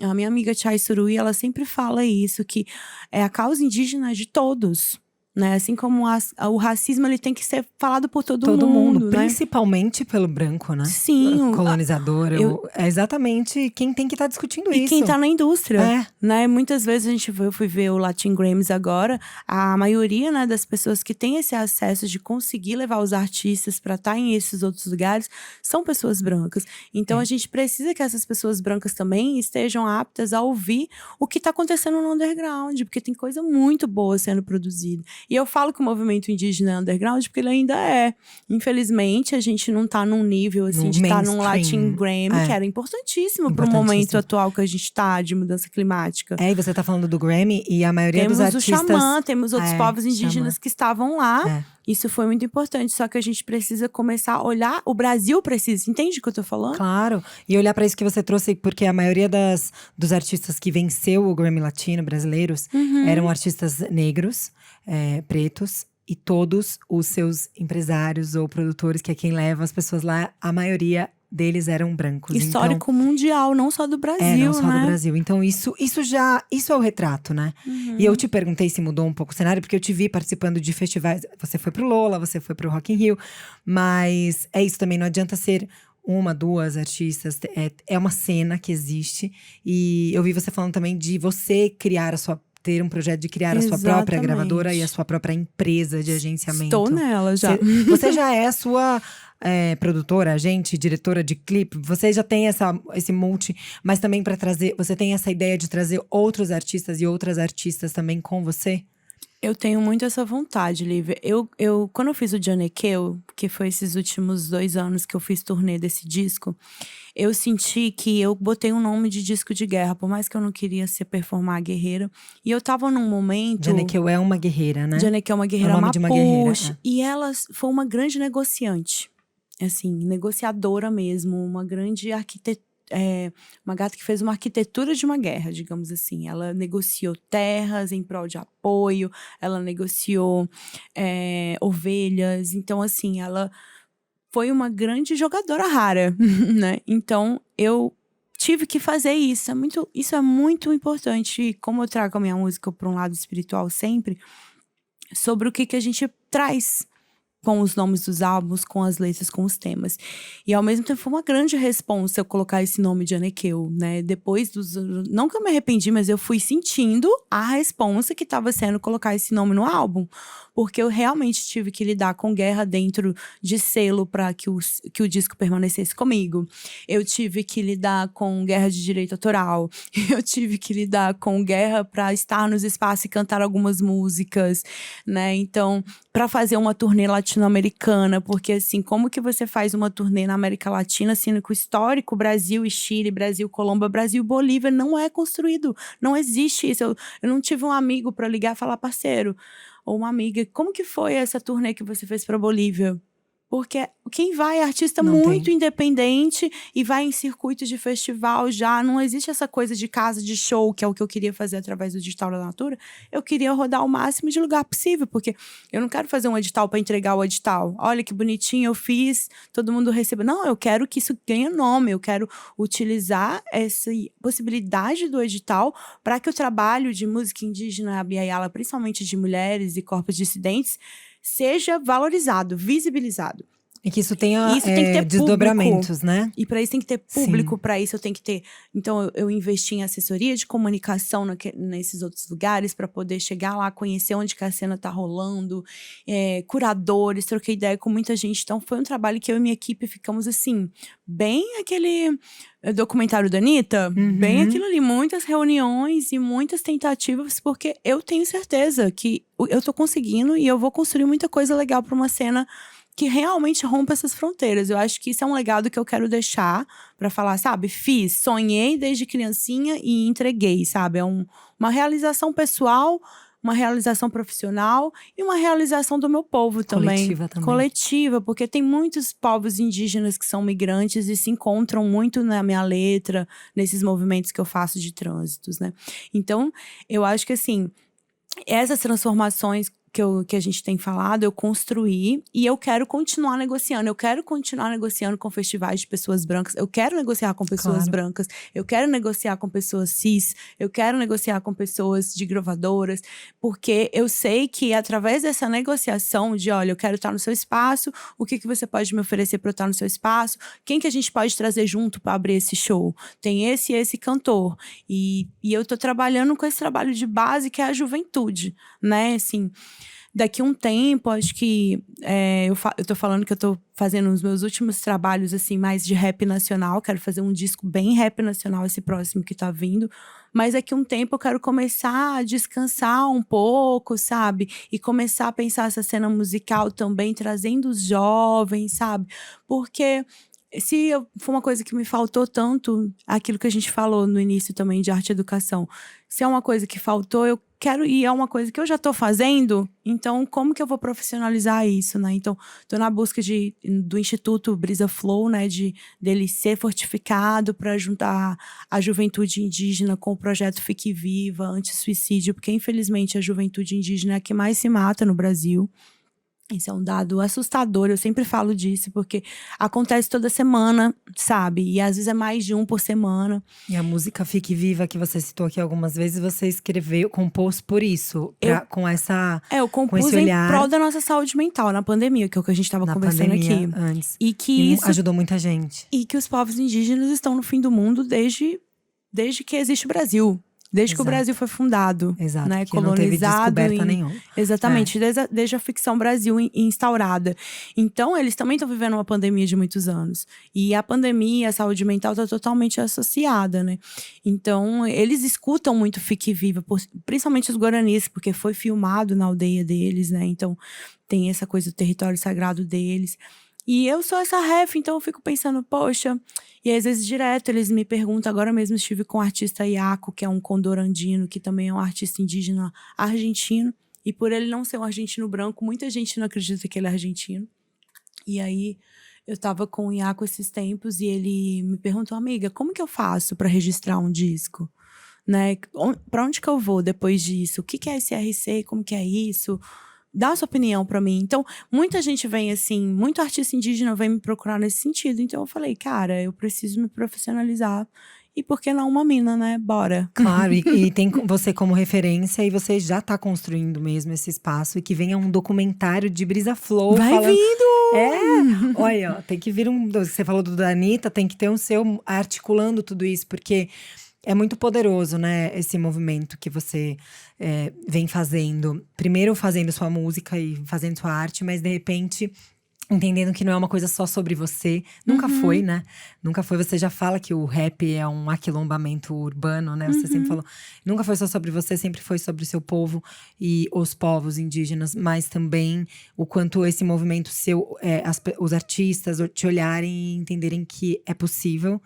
A minha amiga Chai Surui, ela sempre fala isso, que a causa indígena é de todos. Né? Assim como o racismo, ele tem que ser falado por todo mundo, né? Principalmente pelo branco, né? Sim. Colonizador. É exatamente quem tem que estar discutindo isso. E quem tá na indústria, né? Muitas vezes eu fui ver o Latin Grammys agora, a maioria, né, das pessoas que têm esse acesso de conseguir levar os artistas para estar em esses outros lugares são pessoas brancas. Então a gente precisa que essas pessoas brancas também estejam aptas a ouvir o que tá acontecendo no underground, porque tem coisa muito boa sendo produzida. E eu falo que o movimento indígena é underground porque ele ainda é. Infelizmente, a gente não tá num nível, assim, de estar num Latin Grammy, que era importantíssimo pro momento atual que a gente tá, de mudança climática. E você tá falando do Grammy, e a maioria dos artistas… Temos o Xamã, temos outros povos indígenas que estavam lá. Isso foi muito importante, só que a gente precisa começar a olhar… O Brasil precisa, entende o que eu tô falando? Claro, e olhar pra isso que você trouxe, porque a maioria dos artistas que venceu o Grammy Latino, brasileiros, eram artistas negros, pretos. E todos os seus empresários ou produtores, que é quem leva as pessoas lá, a maioria deles eram brancos. Histórico mundial, não só do Brasil, não só do Brasil. Então isso é o retrato, né? E eu te perguntei se mudou um pouco o cenário, porque eu te vi participando de festivais. Você foi pro Lola, você foi pro Rock in Rio. Mas é isso também, não adianta ser uma, duas artistas. É uma cena que existe. E eu vi você falando também de você ter um projeto de criar a sua própria gravadora e a sua própria empresa de agenciamento. Estou nela já. Você já é a sua produtora, agente, diretora de clipe. Você já tem esse multi, mas também para trazer… Você tem essa ideia de trazer outros artistas e outras artistas também com você? Eu tenho muito essa vontade, Lívia. Quando eu fiz o Janekeu, que foi esses últimos 2 anos que eu fiz turnê desse disco, eu senti que eu botei um nome de disco de guerra, por mais que eu não queria performar a guerreira. E eu tava num momento… Janekeu é uma guerreira, né? Janekeu é uma guerreira Mapuche. De uma guerreira, E ela foi uma grande negociante. Assim, negociadora mesmo, uma grande arquiteta. Uma gata que fez uma arquitetura de uma guerra, digamos assim. Ela negociou terras em prol de apoio, ela negociou ovelhas. Então, assim, ela foi uma grande jogadora rara, né? Então, eu tive que fazer isso. Isso é muito importante. E como eu trago a minha música para um lado espiritual sempre, sobre o que a gente traz com os nomes dos álbuns, com as letras, com os temas. E ao mesmo tempo foi uma grande responsa eu colocar esse nome de Anekeu, né? Depois dos... Não que eu me arrependi, mas eu fui sentindo a responsa que estava sendo colocar esse nome no álbum. Porque eu realmente tive que lidar com guerra dentro de selo para que o disco permanecesse comigo. Eu tive que lidar com guerra de direito autoral. Eu tive que lidar com guerra para estar nos espaços e cantar algumas músicas, né? Então, para fazer uma turnê latino-americana, porque assim, como que você faz uma turnê na América Latina, sendo que o histórico Brasil e Chile, Brasil, Colômbia, Brasil, Bolívia não é construído, não existe isso. Eu não tive um amigo para ligar e falar, parceiro, ou uma amiga, como que foi essa turnê que você fez para Bolívia? Porque quem vai é artista Não muito tem. independente e vai em circuitos de festival já. Não existe essa coisa de casa de show, que é o que eu queria fazer através do Digital da Natura. Eu queria rodar o máximo de lugar possível, porque eu não quero fazer um edital para entregar o edital. Olha que bonitinho, eu fiz, todo mundo recebeu. Não, eu quero que isso ganhe nome, eu quero utilizar essa possibilidade do edital para que o trabalho de música indígena Abiyala, principalmente de mulheres e corpos dissidentes, seja valorizado, visibilizado. E que isso tenha Isso tem que ter desdobramentos, né? E para isso tem que ter público, para isso eu tenho que ter... Então eu investi em assessoria de comunicação nesses outros lugares para poder chegar lá, conhecer onde que a cena tá rolando, curadores, troquei ideia com muita gente. Então foi um trabalho que eu e minha equipe ficamos assim, bem aquele documentário da Anitta, bem aquilo ali, muitas reuniões e muitas tentativas, porque eu tenho certeza que eu tô conseguindo e eu vou construir muita coisa legal para uma cena que realmente rompa essas fronteiras. Eu acho que isso é um legado que eu quero deixar para falar, sabe? Fiz, sonhei desde criancinha e entreguei, sabe? É uma realização pessoal, uma realização profissional e uma realização do meu povo também. Coletiva também. Coletiva, porque tem muitos povos indígenas que são migrantes e se encontram muito na minha letra, nesses movimentos que eu faço de trânsitos, né? Então, eu acho que assim, essas transformações que a gente tem falado, eu construí e eu quero continuar negociando. Eu quero continuar negociando com festivais de pessoas brancas. Eu quero negociar com pessoas brancas. Eu quero negociar com pessoas cis. Eu quero negociar com pessoas de gravadoras. Porque eu sei que através dessa negociação de, olha, eu quero estar no seu espaço. O que você pode me oferecer para eu estar no seu espaço? Quem que a gente pode trazer junto para abrir esse show? Tem esse e esse cantor. E eu tô trabalhando com esse trabalho de base que é a juventude, né? Assim... Daqui a um tempo, acho que eu tô falando que eu tô fazendo os meus últimos trabalhos, assim, mais de rap nacional. Quero fazer um disco bem rap nacional, esse próximo que tá vindo. Mas daqui a um tempo eu quero começar a descansar um pouco, sabe? E começar a pensar essa cena musical também, trazendo os jovens, sabe? Porque... foi uma coisa que me faltou tanto, aquilo que a gente falou no início também de arte e educação. Se é uma coisa que faltou, eu quero, e é uma coisa que eu já estou fazendo, então como que eu vou profissionalizar isso, né? Então, estou na busca do Instituto Brisa Flow, né? Dele ser fortificado para juntar a juventude indígena com o projeto Fique Viva, anti-suicídio, porque infelizmente a juventude indígena é a que mais se mata no Brasil. Isso é um dado assustador, eu sempre falo disso, porque acontece toda semana, sabe? E às vezes é mais de um por semana. E a música Fique Viva, que você citou aqui algumas vezes, você compôs por isso, com essa eu compus com esse olhar, em prol da nossa saúde mental, na pandemia, que é o que a gente estava conversando aqui. Antes. E que isso ajudou muita gente. E que os povos indígenas estão no fim do mundo desde que existe o Brasil. Desde que o Brasil foi fundado, né? Que não teve descoberta nenhuma. Exatamente, desde a ficção Brasil instaurada. Então, eles também estão vivendo uma pandemia de muitos anos. E a pandemia, a saúde mental está totalmente associada, né? Então, eles escutam muito Fique Viva, principalmente os guaranis, porque foi filmado na aldeia deles, né? Então, tem essa coisa do território sagrado deles. E eu sou essa ref, então eu fico pensando, poxa... E às vezes direto eles me perguntam, agora mesmo estive com o artista Iaco, que é um condor andino, que também é um artista indígena argentino. E por ele não ser um argentino branco, muita gente não acredita que ele é argentino. E aí eu tava com o Iaco esses tempos e ele me perguntou, amiga, como que eu faço para registrar um disco? Né? Para onde que eu vou depois disso? O que é SRC? Como que é isso? Dá a sua opinião pra mim. Então, muita gente vem assim, muito artista indígena vem me procurar nesse sentido. Então, eu falei, cara, eu preciso me profissionalizar. E por que não uma mina, né? Bora. Claro, e tem você como referência e você já tá construindo mesmo esse espaço. E que venha um documentário de Brisa Flow Vai falando… vindo! Olha, ó, tem que vir você falou do da Anitta, tem que ter um seu articulando tudo isso. Porque é muito poderoso, né? Esse movimento que você vem fazendo. Primeiro fazendo sua música e fazendo sua arte. Mas de repente… entendendo que não é uma coisa só sobre você. Nunca foi, né? Nunca foi. Você já fala que o rap é um aquilombamento urbano, né? Você sempre falou. Nunca foi só sobre você, sempre foi sobre o seu povo e os povos indígenas. Mas também o quanto esse movimento seu, os artistas te olharem e entenderem que é possível,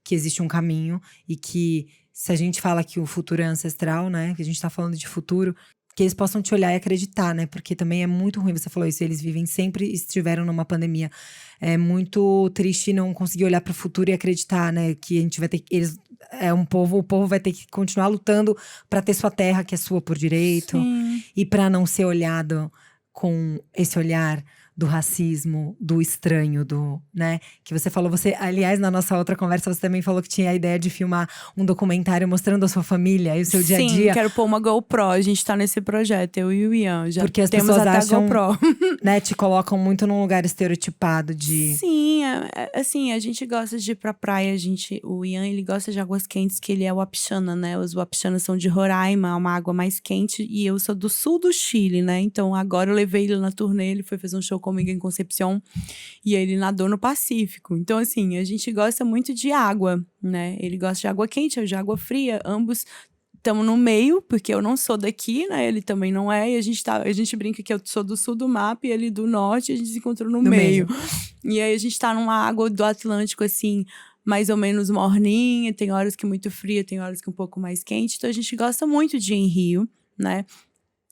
que existe um caminho. E que se a gente fala que o futuro é ancestral, né? Que a gente tá falando de futuro… que eles possam te olhar e acreditar, né? Porque também é muito ruim, você falou isso, eles sempre estiveram numa pandemia. É muito triste não conseguir olhar para o futuro e acreditar, né? Que a gente vai ter que… o povo vai ter que continuar lutando para ter sua terra, que é sua por direito. Sim. E para não ser olhado com esse olhar do racismo, do estranho, né? Que você falou, aliás, na nossa outra conversa, você também falou que tinha a ideia de filmar um documentário mostrando a sua família e o seu dia a dia. Sim, quero pôr uma GoPro, a gente tá nesse projeto, eu e o Ian. Já porque as temos pessoas até acham, a GoPro. né, te colocam muito num lugar estereotipado de… Sim, assim, a gente gosta de ir pra praia, o Ian, ele gosta de águas quentes, que ele é Wapixana, né? Os Wapixianas são de Roraima, uma água mais quente, e eu sou do sul do Chile, né? Então agora eu levei ele na turnê, ele foi fazer um show comigo em Concepción, e ele nadou no Pacífico. Então, assim, a gente gosta muito de água, né? Ele gosta de água quente, eu de água fria, ambos estamos no meio, porque eu não sou daqui, né? Ele também não é, e a gente brinca que eu sou do sul do mapa e ele do norte, e a gente se encontrou no meio. E aí a gente tá numa água do Atlântico, assim, mais ou menos morninha, tem horas que é muito fria, tem horas que é um pouco mais quente, então a gente gosta muito de ir em Rio, né?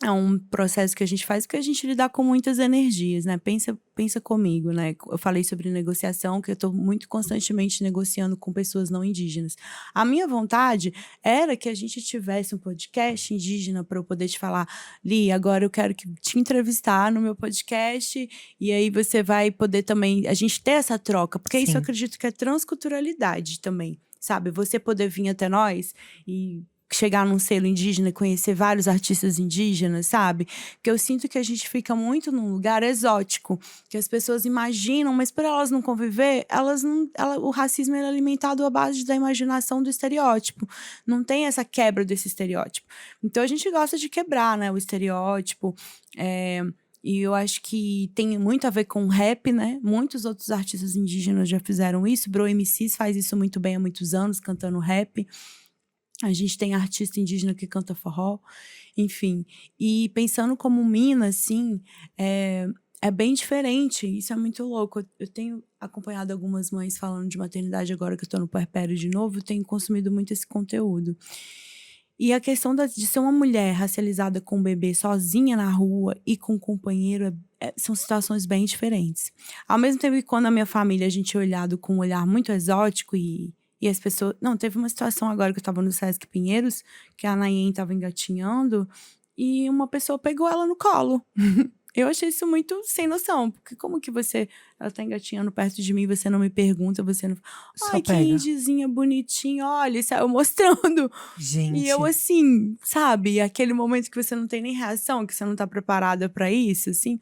É um processo que a gente faz porque a gente lida com muitas energias, né? Pensa comigo, né? Eu falei sobre negociação, que eu tô muito constantemente negociando com pessoas não indígenas. A minha vontade era que a gente tivesse um podcast indígena para eu poder te falar, Li, agora eu quero te entrevistar no meu podcast, e aí você vai poder também, a gente ter essa troca, porque isso eu acredito que é transculturalidade também, sabe? Você poder vir até nós e chegar num selo indígena e conhecer vários artistas indígenas, sabe? Porque eu sinto que a gente fica muito num lugar exótico, que as pessoas imaginam, mas por elas não conviver, o racismo é alimentado à base da imaginação do estereótipo. Não tem essa quebra desse estereótipo. Então a gente gosta de quebrar, né, o estereótipo. E eu acho que tem muito a ver com rap, né? Muitos outros artistas indígenas já fizeram isso. Bro MCs faz isso muito bem há muitos anos, cantando rap. A gente tem artista indígena que canta forró, enfim. E pensando como mina, assim, é bem diferente. Isso é muito louco. Eu tenho acompanhado algumas mães falando de maternidade agora que eu tô no puerpério de novo. Tenho consumido muito esse conteúdo. E a questão de ser uma mulher racializada com um bebê sozinha na rua e com um companheiro são situações bem diferentes. Ao mesmo tempo que quando a minha família a gente é olhado com um olhar muito exótico e as pessoas… Não, teve uma situação agora que eu tava no Sesc Pinheiros, que a Nayen tava engatinhando, e uma pessoa pegou ela no colo. Eu achei isso muito sem noção, porque como que ela tá engatinhando perto de mim, você não me pergunta, você não… Ai, que indizinha bonitinha, olha, saiu mostrando. Gente. E eu assim, sabe, aquele momento que você não tem nem reação, que você não tá preparada pra isso, assim.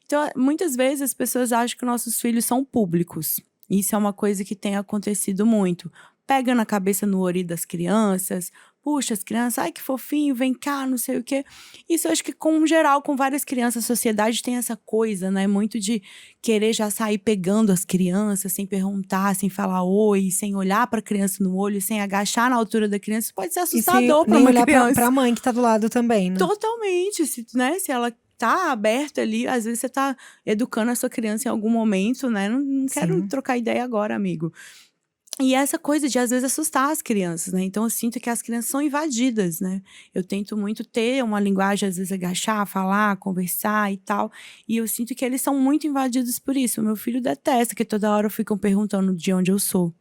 Então, muitas vezes as pessoas acham que nossos filhos são públicos. Isso é uma coisa que tem acontecido muito. Pega na cabeça no ori das crianças, puxa as crianças, ai que fofinho, vem cá, não sei o quê. Isso eu acho que, com geral, com várias crianças, a sociedade tem essa coisa, né? Muito de querer já sair pegando as crianças, sem perguntar, sem falar oi, sem olhar para a criança no olho, sem agachar na altura da criança. Pode ser assustador para uma criança. olhar para a mãe que tá do lado também, né? Totalmente, se ela tá aberta ali, às vezes você tá educando a sua criança em algum momento, né? Não quero trocar ideia agora, amigo. E essa coisa de, às vezes, assustar as crianças, né? Então, eu sinto que as crianças são invadidas, né? Eu tento muito ter uma linguagem, às vezes, agachar, falar, conversar e tal. E eu sinto que eles são muito invadidos por isso. O meu filho detesta que toda hora ficam perguntando de onde eu sou.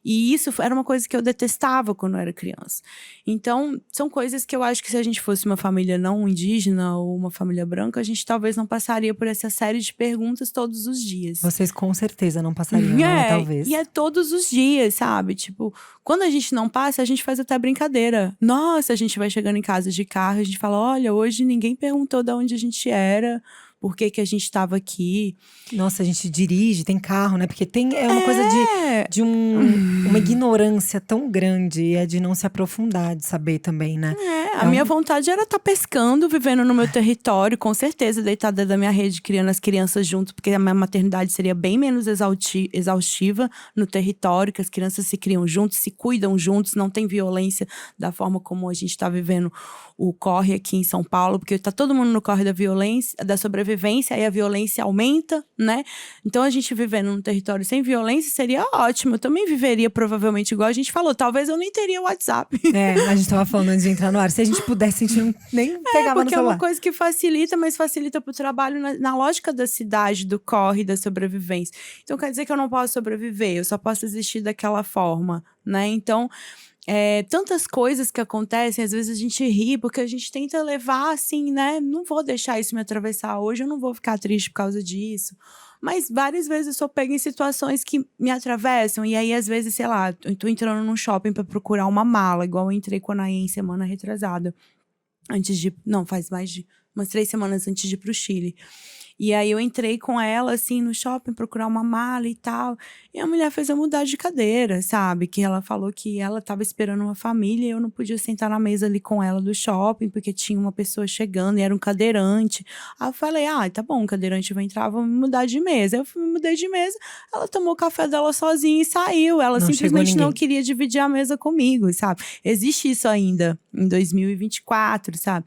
E isso era uma coisa que eu detestava quando eu era criança. Então, são coisas que eu acho que se a gente fosse uma família não indígena ou uma família branca, a gente talvez não passaria por essa série de perguntas todos os dias. Vocês com certeza não passariam, né? Talvez. E é todos os dias, sabe? Tipo, quando a gente não passa, a gente faz até brincadeira. Nossa, a gente vai chegando em casa de carro, a gente fala, olha, hoje ninguém perguntou de onde a gente era, por que que a gente estava aqui. Nossa, a gente dirige, tem carro, né? Porque é uma coisa de uma ignorância tão grande, e é de não se aprofundar, de saber também, né? A minha vontade era estar pescando, vivendo no meu território, com certeza, deitada da minha rede, criando as crianças junto, porque a minha maternidade seria bem menos exaustiva no território, que as crianças se criam juntos, se cuidam juntos, não tem violência da forma como a gente está vivendo o corre aqui em São Paulo, porque tá todo mundo no corre da violência, da sobrevivência, aí a violência aumenta, né? Então a gente vivendo num território sem violência seria ótimo. Eu também viveria provavelmente igual a gente falou, talvez eu nem teria WhatsApp. A gente tava falando antes de entrar no ar. Se a gente pudesse, a gente nem pegava no celular. Porque é uma coisa que facilita, mas facilita pro trabalho na lógica da cidade, do corre, da sobrevivência. Então quer dizer que eu não posso sobreviver, eu só posso existir daquela forma, né? Então, tantas coisas que acontecem, às vezes a gente ri, porque a gente tenta levar assim, né? Não vou deixar isso me atravessar hoje, eu não vou ficar triste por causa disso. Mas várias vezes eu sou pega em situações que me atravessam. E aí, às vezes, sei lá, eu tô entrando num shopping pra procurar uma mala, igual eu entrei com a Naê em semana retrasada. Faz mais de umas 3 semanas antes de ir pro Chile. E aí eu entrei com ela, assim, no shopping, procurar uma mala e tal. E a mulher fez eu mudar de cadeira, sabe? Que ela falou que ela tava esperando uma família e eu não podia sentar na mesa ali com ela do shopping, porque tinha uma pessoa chegando e era um cadeirante. Aí eu falei, tá bom, o cadeirante vai entrar, vamos me mudar de mesa. Aí eu me mudei de mesa, ela tomou o café dela sozinha e saiu. Ela simplesmente não queria dividir a mesa comigo, sabe? Existe isso ainda, em 2024, sabe?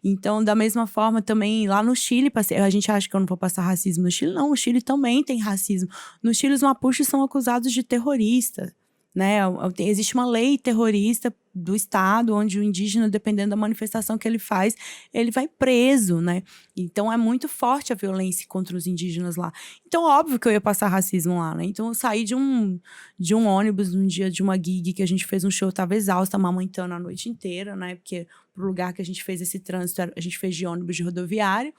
Então, da mesma forma, também, lá no Chile, a gente acha que eu não vou passar racismo no Chile. Não, o Chile também tem racismo. No Chile, os mapuches são acusados de terrorista, né? Existe uma lei terrorista do estado, onde o indígena, dependendo da manifestação que ele faz, ele vai preso, né? Então, é muito forte a violência contra os indígenas lá. Então, óbvio que eu ia passar racismo lá, né? Então, eu saí de um ônibus num dia de uma gig que a gente fez um show, eu tava exausta, amamentando a noite inteira, né? Porque pro lugar que a gente fez esse trânsito, a gente fez de ônibus de rodoviário.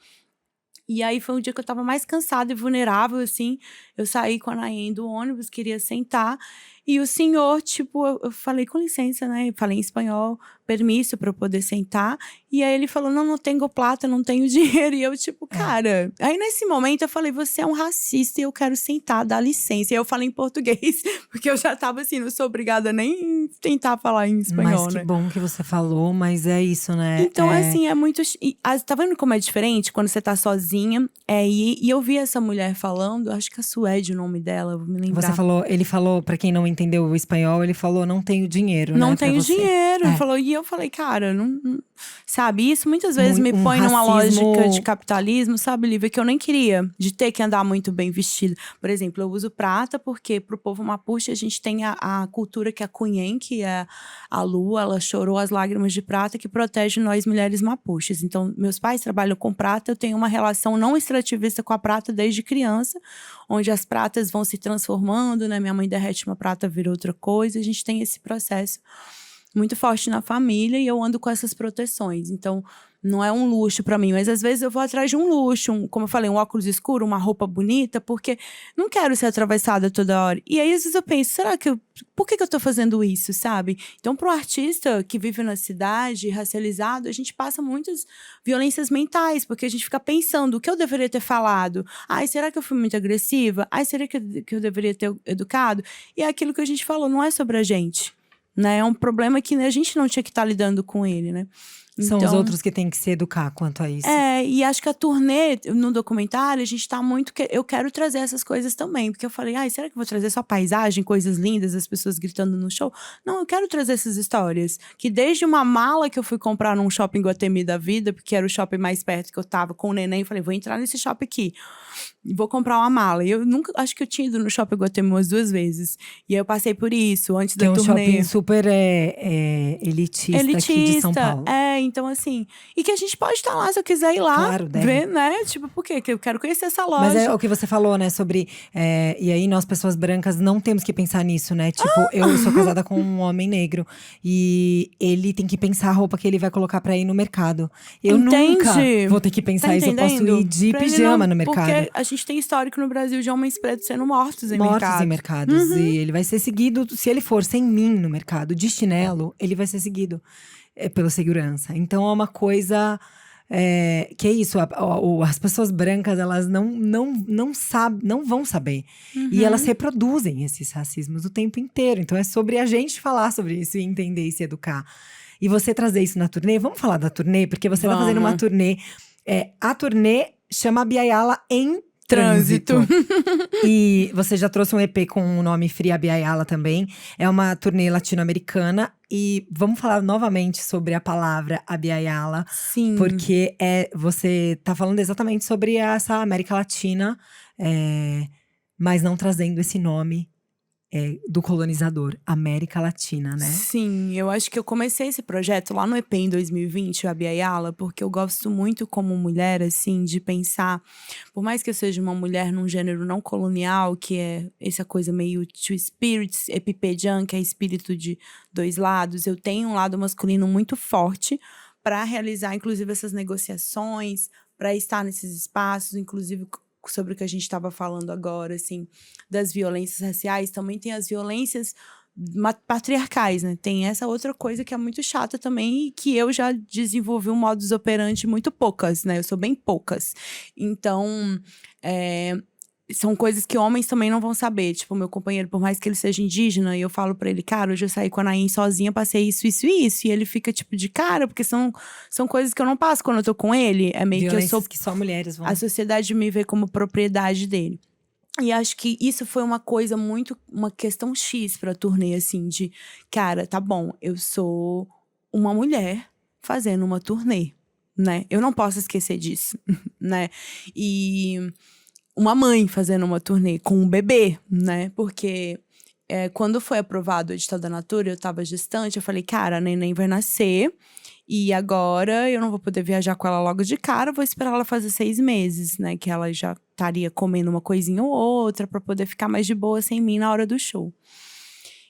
E aí foi um dia que eu tava mais cansada e vulnerável, assim. Eu saí com a Naém do ônibus, queria sentar. E o senhor, tipo, eu falei, com licença, né? Eu falei em espanhol, permisso para eu poder sentar. E aí ele falou, não tenho plata, não tenho dinheiro. E eu, tipo, cara... Aí nesse momento eu falei, você é um racista e eu quero sentar, dá licença. E eu falei em português, porque eu já tava assim, não sou obrigada nem tentar falar em espanhol, mas né? que bom que você falou, mas é isso, né? Então, assim, é muito... tá vendo como é diferente quando você tá sozinha? E eu vi essa mulher falando, acho que é Suede o nome dela, vou me lembrar. Ele falou, pra quem não entendeu o espanhol, ele falou, não tenho dinheiro, não né? Tenho dinheiro. Ele falou, e eu falei, cara, não sabe? Isso muitas vezes me põe numa lógica de capitalismo, sabe, Lívia? Que eu nem queria, de ter que andar muito bem vestido. Por exemplo, eu uso prata porque pro povo mapuche a gente tem a cultura que é a Cunhen, que é a lua, ela chorou as lágrimas de prata, que protege nós mulheres mapuches. Então, meus pais trabalham com prata, eu tenho uma relação não extrativista com a prata desde criança, onde as pratas vão se transformando, né? Minha mãe derrete uma prata, vira outra coisa. A gente tem esse processo muito forte na família e eu ando com essas proteções. Então, não é um luxo pra mim, mas às vezes eu vou atrás de um luxo, como eu falei, um óculos escuro, uma roupa bonita, porque não quero ser atravessada toda hora. E aí, às vezes eu penso, por que eu tô fazendo isso, sabe? Então, pro artista que vive na cidade, racializado, a gente passa muitas violências mentais, porque a gente fica pensando, o que eu deveria ter falado? Será que eu fui muito agressiva? Será que eu deveria ter educado? E é aquilo que a gente falou, não é sobre a gente, né? É um problema que a gente não tinha que estar lidando com ele, né? São os outros que têm que se educar quanto a isso. E acho que a turnê, no documentário, a gente tá muito... Eu quero trazer essas coisas também. Porque eu falei, será que eu vou trazer só paisagem, coisas lindas, as pessoas gritando no show? Não, eu quero trazer essas histórias. Que desde uma mala que eu fui comprar num shopping Guatemi da vida, porque era o shopping mais perto que eu tava com o neném, eu falei, vou entrar nesse shopping aqui. Vou comprar uma mala. E eu nunca... Acho que eu tinha ido no shopping Guatemi umas 2 vezes. E aí eu passei por isso, antes da turnê. É um shopping super elitista aqui de São Paulo. Então, assim… E que a gente pode estar lá, se eu quiser ir lá, Claro, deve. ver, né? Tipo, por quê? Que eu quero conhecer essa loja. Mas é o que você falou, né, sobre… e aí, nós, pessoas brancas, não temos que pensar nisso, né? Tipo, eu sou casada com um homem negro. E ele tem que pensar a roupa que ele vai colocar pra ir no mercado. Eu nunca vou ter que pensar isso. Eu posso ir de Pra ele pijama não, no mercado. Porque a gente tem histórico no Brasil de homens pretos sendo mortos em mercados. E ele vai ser seguido, se ele for sem mim no mercado, de chinelo, ele vai ser seguido pela segurança. Então é uma coisa… que é isso, as pessoas brancas, elas não sabem, não vão saber. E elas reproduzem esses racismos o tempo inteiro. Então é sobre a gente falar sobre isso e entender e se educar. E você trazer isso na turnê, vamos falar da turnê? Porque você tá fazendo uma turnê. A turnê chama Abiyala em Trânsito. E você já trouxe um EP com o nome Free Abiyala também. É uma turnê latino-americana. E vamos falar novamente sobre a palavra Abiyala. Sim. Porque você tá falando exatamente sobre essa América Latina, mas não trazendo esse nome do colonizador, América Latina, né? Sim, eu acho que eu comecei esse projeto lá no EP em 2020, o Abiyala, porque eu gosto muito como mulher, assim, de pensar… Por mais que eu seja uma mulher num gênero não colonial, que é essa coisa meio two spirits, epipedian, que é espírito de dois lados, eu tenho um lado masculino muito forte para realizar, inclusive, essas negociações, para estar nesses espaços, inclusive… sobre o que a gente estava falando agora, assim, das violências raciais, também tem as violências patriarcais, né? Tem essa outra coisa que é muito chata também e que eu já desenvolvi um modus operandi muito poucas, né? Eu sou bem poucas. Então, são coisas que homens também não vão saber. Tipo, meu companheiro, por mais que ele seja indígena, e eu falo pra ele, cara, hoje eu saí com a Nain sozinha, passei isso, isso e isso. E ele fica, tipo, de cara, porque são coisas que eu não passo quando eu tô com ele. É meio Violências que eu sou… que só mulheres vão… A sociedade me vê como propriedade dele. E acho que isso foi uma coisa muito… Uma questão X pra turnê, assim, de… Cara, tá bom, eu sou uma mulher fazendo uma turnê, né? Eu não posso esquecer disso, né? E… uma mãe fazendo uma turnê com um bebê, né? Porque quando foi aprovado o edital da Natura, eu tava gestante, eu falei, cara, a neném vai nascer e agora eu não vou poder viajar com ela logo de cara, vou esperar ela fazer 6 meses, né? Que ela já estaria comendo uma coisinha ou outra pra poder ficar mais de boa sem mim na hora do show.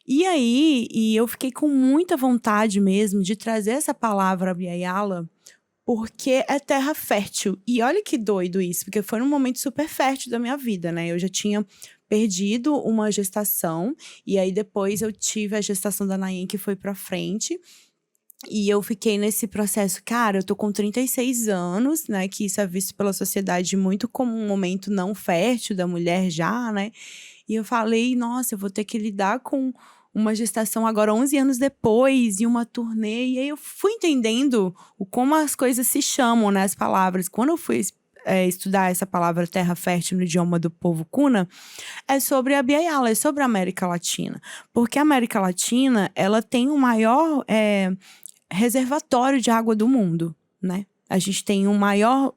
E aí, eu fiquei com muita vontade mesmo de trazer essa palavra Abiyala, porque é terra fértil. E olha que doido isso, porque foi num momento super fértil da minha vida, né? Eu já tinha perdido uma gestação, e aí depois eu tive a gestação da Nain, que foi pra frente. E eu fiquei nesse processo, cara, eu tô com 36 anos, né? Que isso é visto pela sociedade muito como um momento não fértil da mulher já, né? E eu falei, nossa, eu vou ter que lidar com uma gestação agora 11 anos depois e uma turnê. E aí eu fui entendendo como as coisas se chamam, né? As palavras. Quando eu fui estudar essa palavra terra fértil no idioma do povo Kuna, é sobre a Abiyala, é sobre a América Latina. Porque a América Latina, ela tem o maior reservatório de água do mundo, né? A gente tem o maior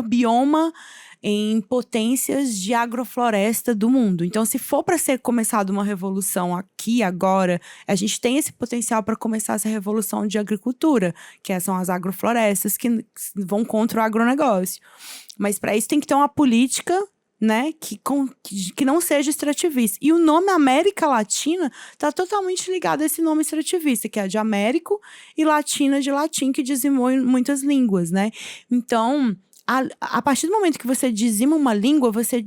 bioma em potências de agrofloresta do mundo. Então, se for para ser começada uma revolução aqui, agora, a gente tem esse potencial para começar essa revolução de agricultura, que são as agroflorestas que vão contra o agronegócio. Mas para isso tem que ter uma política, né, que não seja extrativista. E o nome América Latina está totalmente ligado a esse nome extrativista, que é de Américo e Latina de latim, que dizimou em muitas línguas, né? Então, a partir do momento que você dizima uma língua, você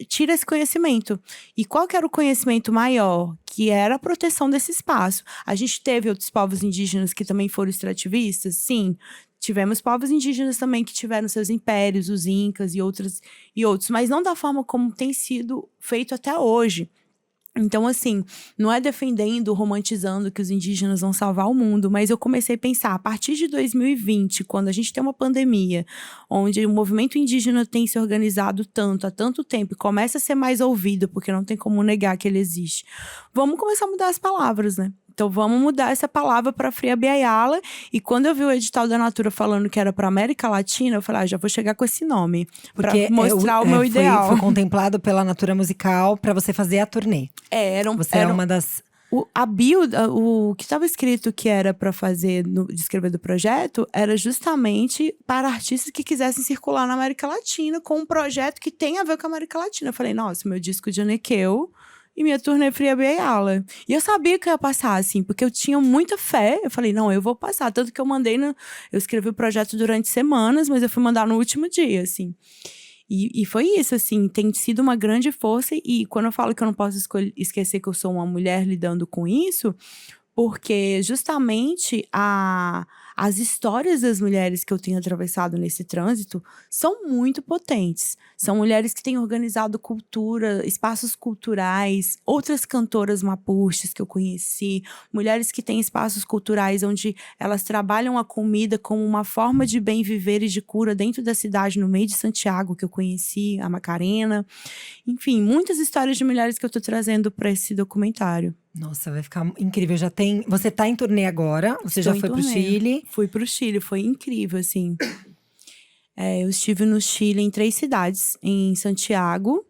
tira esse conhecimento. E qual que era o conhecimento maior? Que era a proteção desse espaço. A gente teve outros povos indígenas que também foram extrativistas? Sim. Tivemos povos indígenas também que tiveram seus impérios, os incas e outros, mas não da forma como tem sido feito até hoje. Então, assim, não é defendendo, romantizando que os indígenas vão salvar o mundo, mas eu comecei a pensar, a partir de 2020, quando a gente tem uma pandemia, onde o movimento indígena tem se organizado tanto, há tanto tempo, e começa a ser mais ouvido, porque não tem como negar que ele existe, vamos começar a mudar as palavras, né? Então, vamos mudar essa palavra para Free Abiyala. E quando eu vi o edital da Natura falando que era para América Latina, eu falei, já vou chegar com esse nome. Para mostrar o meu ideal. Foi contemplado pela Natura Musical para você fazer a turnê. Era uma das A bio, o que estava escrito que era para fazer, de escrever do projeto, era justamente para artistas que quisessem circular na América Latina com um projeto que tem a ver com a América Latina. Eu falei, nossa, meu disco de Anekeu e minha turnê Fria Biayala. E eu sabia que eu ia passar, assim, porque eu tinha muita fé. Eu falei, não, eu vou passar. Tanto que eu eu escrevi o projeto durante semanas, mas eu fui mandar no último dia, assim. E foi isso, assim, tem sido uma grande força. E quando eu falo que eu não posso esquecer que eu sou uma mulher lidando com isso, porque justamente as histórias das mulheres que eu tenho atravessado nesse trânsito são muito potentes. São mulheres que têm organizado cultura, espaços culturais, outras cantoras mapuches que eu conheci, mulheres que têm espaços culturais onde elas trabalham a comida como uma forma de bem viver e de cura dentro da cidade, no meio de Santiago, que eu conheci, a Macarena. Enfim, muitas histórias de mulheres que eu tô trazendo para esse documentário. Nossa, vai ficar incrível. Você tá em turnê agora? Você já foi pro Chile? Fui pro Chile, foi incrível, assim. Eu estive no Chile em 3 cidades. Em Santiago,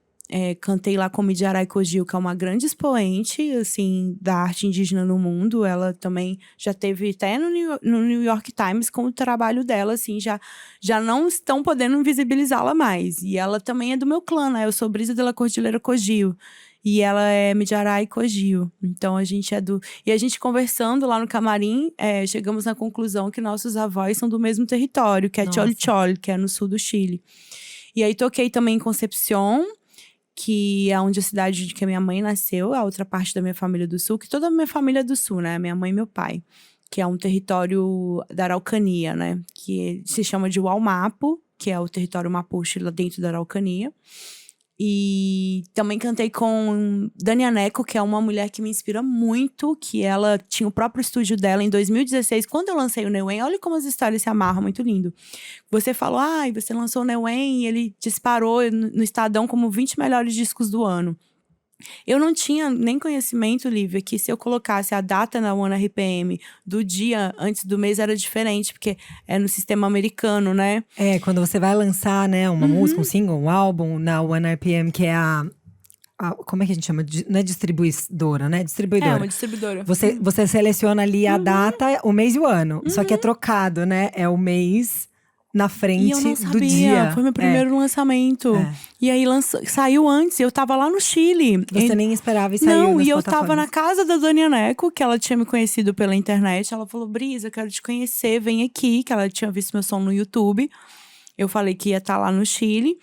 cantei lá com Midiaray Cogil, que é uma grande expoente, assim, da arte indígena no mundo. Ela também já teve até no New York Times com o trabalho dela, assim, já não estão podendo invisibilizá-la mais. E ela também é do meu clã, né? Eu sou Brisa de la Cordillera Cogil. E ela é Midiaray Cogil. Então, a gente é do... E a gente conversando lá no camarim, chegamos na conclusão que nossos avós são do mesmo território, que é Cholchol, que é no sul do Chile. E aí, toquei também em Concepción, que é onde a cidade de que a minha mãe nasceu, a outra parte da minha família do sul, que toda a minha família é do sul, né? Minha mãe e meu pai. Que é um território da Araucania, né? Que se chama de Waumapu, que é o território mapuche lá dentro da Araucania. E também cantei com Dani Aneco, que é uma mulher que me inspira muito, que ela tinha o próprio estúdio dela em 2016, quando eu lancei o Neuém. Olha como as histórias se amarram, muito lindo. Você falou, você lançou o Neuém e ele disparou no Estadão como 20 melhores discos do ano. Eu não tinha nem conhecimento, Lívia, que se eu colocasse a data na OneRPM do dia antes do mês era diferente, porque é no sistema americano, né? Quando você vai lançar, né, uma música, um single, um álbum na OneRPM, que é como é que a gente chama? Não é distribuidora, né? Distribuidora. É, uma distribuidora. Você seleciona ali a data, o mês e o ano. Só que é trocado, né? É o mês na frente e eu não sabia, do dia. Foi meu primeiro lançamento. E aí saiu antes, eu tava lá no Chile. Você nem esperava e saiu. Não, e eu tava na casa da Dani Aneco, que ela tinha me conhecido pela internet. Ela falou, Brisa, eu quero te conhecer, vem aqui. Que ela tinha visto meu som no YouTube. Eu falei que ia estar lá no Chile.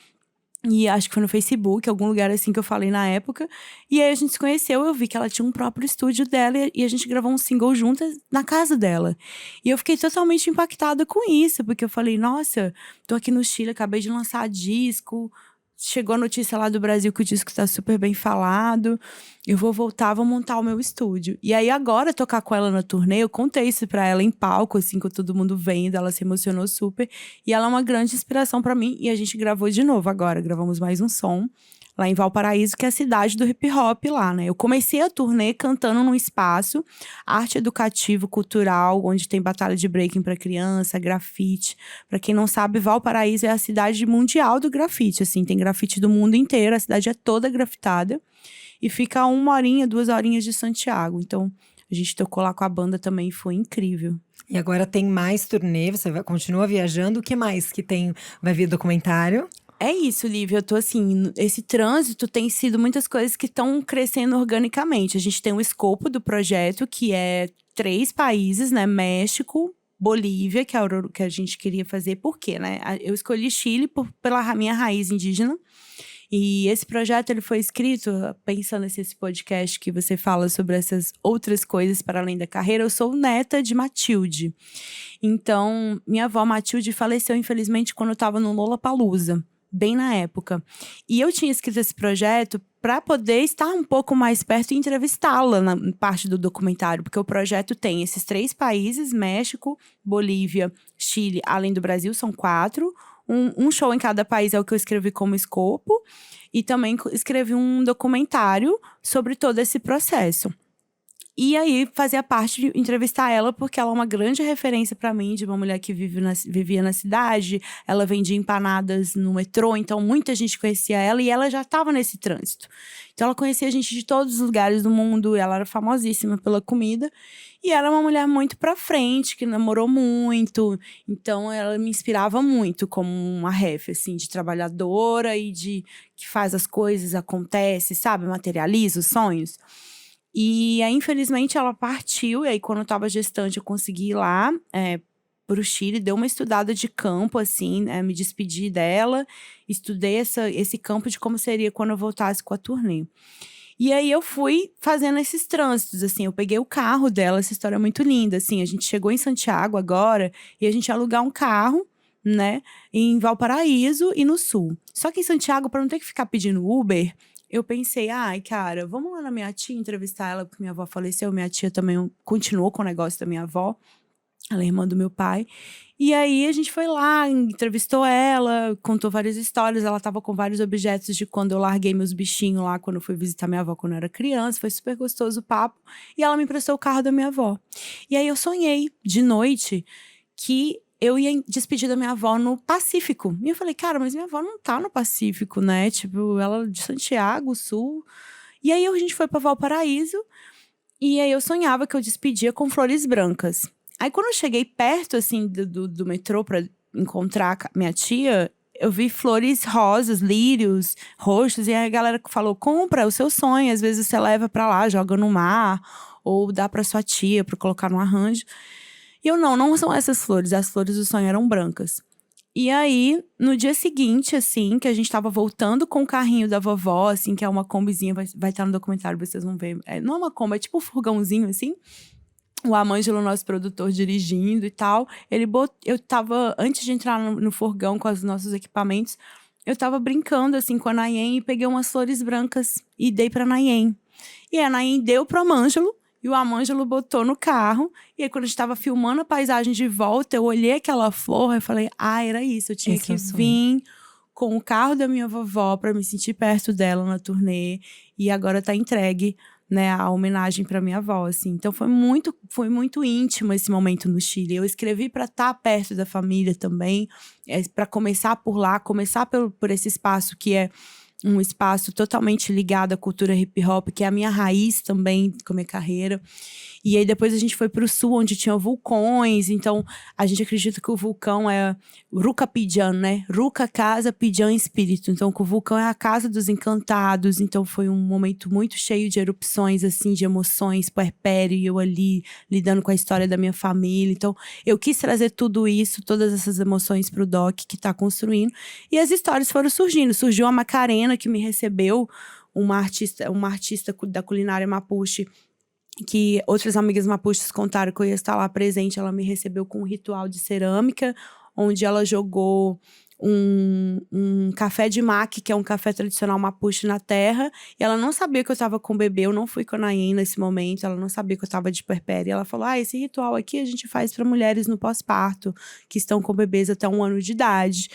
E acho que foi no Facebook, algum lugar assim que eu falei na época. E aí a gente se conheceu, eu vi que ela tinha um próprio estúdio dela e a gente gravou um single juntas na casa dela. E eu fiquei totalmente impactada com isso, porque eu falei, nossa, tô aqui no Chile, acabei de lançar disco. Chegou a notícia lá do Brasil que o disco tá super bem falado. Eu vou voltar, vou montar o meu estúdio. E aí agora, tocar com ela na turnê, eu contei isso pra ela em palco, assim, com todo mundo vendo. Ela se emocionou super. E ela é uma grande inspiração pra mim. E a gente gravou de novo agora. Gravamos mais um som lá em Valparaíso, que é a cidade do hip hop lá, né? Eu comecei a turnê cantando num espaço arte educativo, cultural, onde tem batalha de breaking pra criança, grafite. Pra quem não sabe, Valparaíso é a cidade mundial do grafite, assim. Tem grafite do mundo inteiro, a cidade é toda grafitada. E fica a 1 horinha, 2 horinhas de Santiago. Então, a gente tocou lá com a banda também, foi incrível. E agora tem mais turnê, continua viajando. O que mais que tem? Vai vir documentário? É isso, Lívia. Eu tô assim, esse trânsito tem sido muitas coisas que estão crescendo organicamente. A gente tem o escopo do projeto, que é 3 países, né? México, Bolívia, que é o que a gente queria fazer. Por quê, né? Eu escolhi Chile pela minha raiz indígena. E esse projeto, ele foi escrito, pensando nesse podcast que você fala sobre essas outras coisas para além da carreira. Eu sou neta de Matilde. Então, minha avó Matilde faleceu, infelizmente, quando eu estava no Lollapalooza. Bem na época. E eu tinha escrito esse projeto para poder estar um pouco mais perto e entrevistá-la na parte do documentário. Porque o projeto tem esses 3 países, México, Bolívia, Chile, além do Brasil, são 4. Um show em cada país é o que eu escrevi como escopo. E também escrevi um documentário sobre todo esse processo. E aí, fazia parte de entrevistar ela, porque ela é uma grande referência pra mim, de uma mulher que vivia na cidade. Ela vendia empanadas no metrô, então muita gente conhecia ela e ela já estava nesse trânsito. Então ela conhecia gente de todos os lugares do mundo, ela era famosíssima pela comida. E era uma mulher muito pra frente, que namorou muito. Então ela me inspirava muito como uma ref, assim, de trabalhadora e de que faz as coisas, acontece, sabe? Materializa os sonhos. E aí, infelizmente, ela partiu. E aí, quando eu tava gestante, eu consegui ir lá pro Chile. Dei uma estudada de campo, assim, me despedi dela. Estudei esse campo de como seria quando eu voltasse com a turnê. E aí, eu fui fazendo esses trânsitos, assim. Eu peguei o carro dela, essa história é muito linda, assim. A gente chegou em Santiago agora e a gente ia alugar um carro, né? Em Valparaíso e no Sul. Só que em Santiago, para não ter que ficar pedindo Uber, eu pensei, ai, cara, vamos lá na minha tia entrevistar ela, porque minha avó faleceu. Minha tia também continuou com o negócio da minha avó. Ela é irmã do meu pai. E aí, a gente foi lá, entrevistou ela, contou várias histórias. Ela tava com vários objetos de quando eu larguei meus bichinhos lá, quando eu fui visitar minha avó quando eu era criança. Foi super gostoso o papo. E ela me emprestou o carro da minha avó. E aí, eu sonhei, de noite, que eu ia despedir da minha avó no Pacífico. E eu falei, cara, mas minha avó não tá no Pacífico, né? Tipo, ela é de Santiago, Sul. E aí, a gente foi pra Valparaíso. E aí, eu sonhava que eu despedia com flores brancas. Aí, quando eu cheguei perto, assim, do metrô pra encontrar minha tia, eu vi flores rosas, lírios, roxos. E aí, a galera falou, compra o seu sonho. Às vezes, você leva pra lá, joga no mar. Ou dá pra sua tia, pra colocar no arranjo. E eu, não são essas flores. As flores do sonho eram brancas. E aí, no dia seguinte, assim, que a gente tava voltando com o carrinho da vovó, assim, que é uma combizinha, vai estar no documentário, vocês vão ver. Não é uma Kombi, é tipo um furgãozinho, assim. O Amângelo, nosso produtor, dirigindo e tal. Eu tava, antes de entrar no furgão com os nossos equipamentos, eu tava brincando, assim, com a Nayen e peguei umas flores brancas e dei pra Nayen. E a Nayen deu pro Amângelo. E o Amângelo botou no carro. E aí, quando a gente tava filmando a paisagem de volta, eu olhei aquela flor e falei, era isso. Eu tinha que vir com o carro da minha vovó pra me sentir perto dela na turnê. E agora tá entregue, né, a homenagem pra minha avó, assim. Então, foi muito íntimo esse momento no Chile. Eu escrevi pra estar perto da família também. Pra começar por lá, começar por esse espaço que é um espaço totalmente ligado à cultura hip hop, que é a minha raiz também com a minha carreira. E aí depois a gente foi pro sul, onde tinha vulcões. Então, a gente acredita que o vulcão é Ruca Pidjan, né? Ruca, casa, Pidjan, espírito. Então, o vulcão é a casa dos encantados. Então, foi um momento muito cheio de erupções, assim, de emoções, puerpério. E eu ali, lidando com a história da minha família. Então, eu quis trazer tudo isso, todas essas emoções pro Doc, que tá construindo. E as histórias foram surgindo. Surgiu a Macarena, que me recebeu, uma artista da culinária mapuche, que outras amigas mapuches contaram que eu ia estar lá presente. Ela me recebeu com um ritual de cerâmica, onde ela jogou um café de maqui, que é um café tradicional mapuche, na terra. E ela não sabia que eu estava com o bebê, eu não fui com a Nayen nesse momento, ela não sabia que eu estava de puerpério. E ela falou, esse ritual aqui a gente faz para mulheres no pós-parto, que estão com bebês até 1 ano de idade.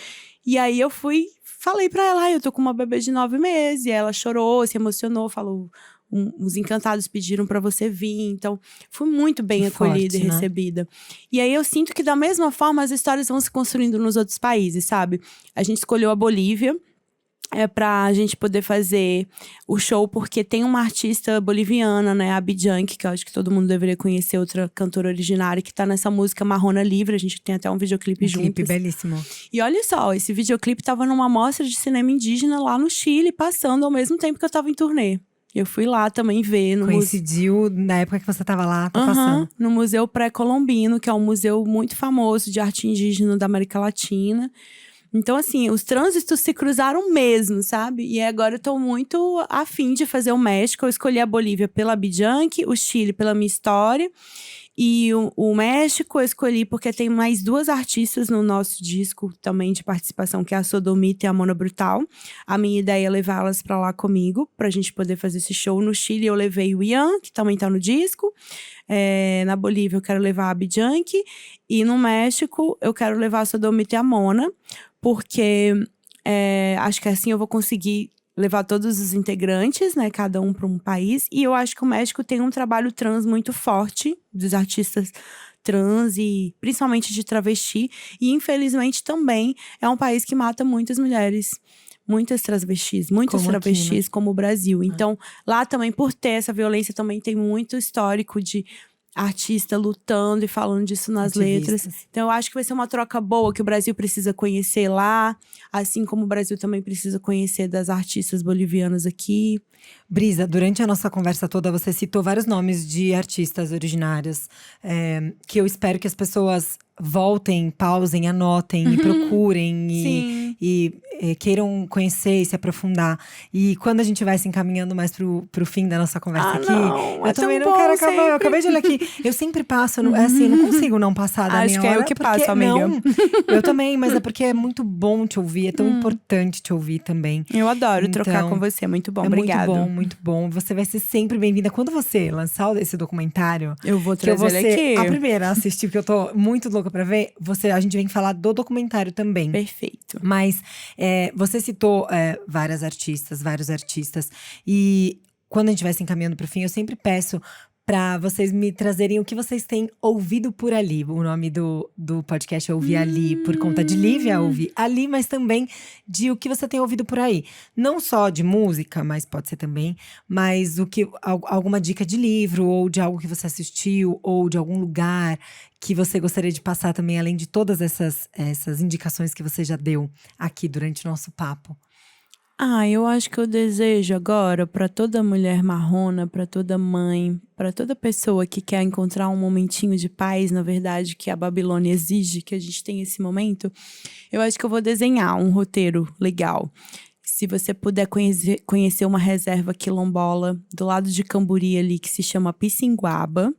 E aí eu falei pra ela, eu tô com uma bebê de 9 meses. E ela chorou, se emocionou, falou, os encantados pediram pra você vir. Então, fui muito bem acolhida e recebida. E aí eu sinto que da mesma forma as histórias vão se construindo nos outros países, sabe? A gente escolheu a Bolívia pra gente poder fazer o show, porque tem uma artista boliviana, né, a Bijank, que eu acho que todo mundo deveria conhecer, outra cantora originária, que tá nessa música Marrona Livre. A gente tem até um videoclipe juntos. Um clipe belíssimo. E olha só, esse videoclipe tava numa mostra de cinema indígena lá no Chile, passando ao mesmo tempo que eu tava em turnê. Eu fui lá também ver. Coincidiu na época que você tava lá, passando. No Museu Pré-Colombino, que é um museu muito famoso de arte indígena da América Latina. Então, assim, os trânsitos se cruzaram mesmo, sabe? E agora eu tô muito afim de fazer o México. Eu escolhi a Bolívia pela Bijank, o Chile pela minha história. E o México eu escolhi porque tem mais 2 artistas no nosso disco também de participação, que é a Sodomita e a Mona Brutal. A minha ideia é levá-las pra lá comigo, pra gente poder fazer esse show. No Chile eu levei o Ian, que também tá no disco. Na Bolívia eu quero levar a Bijank. E no México eu quero levar a Sodomita e a Mona, porque acho que assim eu vou conseguir levar todos os integrantes, né, cada um para um país. E eu acho que o México tem um trabalho trans muito forte, dos artistas trans e principalmente de travesti. E infelizmente também é um país que mata muitas mulheres, muitas transvestis, muitas Como aqui, travestis, né? como o Brasil. Então, lá também, por ter essa violência, também tem muito histórico de artista lutando e falando disso nas letras. Ativistas. Então, eu acho que vai ser uma troca boa, que o Brasil precisa conhecer lá, assim como o Brasil também precisa conhecer das artistas bolivianas aqui. Brisa, durante a nossa conversa toda, você citou vários nomes de artistas originários, que eu espero que as pessoas voltem, pausem, anotem e procurem Sim. e queiram conhecer e se aprofundar. E quando a gente vai se encaminhando mais pro fim da nossa conversa aqui, Não, eu é também tão não quero bom acabar. Eu sempre. acabei de olhar aqui. Eu sempre passo, assim, não consigo não passar da Acho minha que é eu hora. que porque- passo, amiga. Não, eu também, mas é porque é muito bom te ouvir, é tão importante te ouvir também. Eu adoro trocar Então, com você, é muito bom, É obrigado. muito bom, muito bom. Você vai ser sempre bem-vinda. Quando você lançar esse documentário, Eu vou que eu trazer vou ele ser aqui. a primeira a assistir, porque eu tô muito louca pra ver, a gente vem falar do documentário também. Perfeito. Mas você citou vários artistas. E quando a gente vai se encaminhando pro fim, eu sempre peço pra vocês me trazerem o que vocês têm ouvido por ali. O nome do podcast é Ouvir Ali, por conta de Lívia, Ouvir Ali, mas também de o que você tem ouvido por aí. Não só de música, mas pode ser também, mas alguma dica de livro, ou de algo que você assistiu, ou de algum lugar que você gostaria de passar também, além de todas essas indicações que você já deu aqui durante o nosso papo. Eu acho que eu desejo agora para toda mulher marrona, para toda mãe, para toda pessoa que quer encontrar um momentinho de paz, na verdade, que a Babilônia exige que a gente tenha esse momento. Eu acho que eu vou desenhar um roteiro legal. Se você puder conhecer uma reserva quilombola do lado de Camburi ali, que se chama Pissinguaba,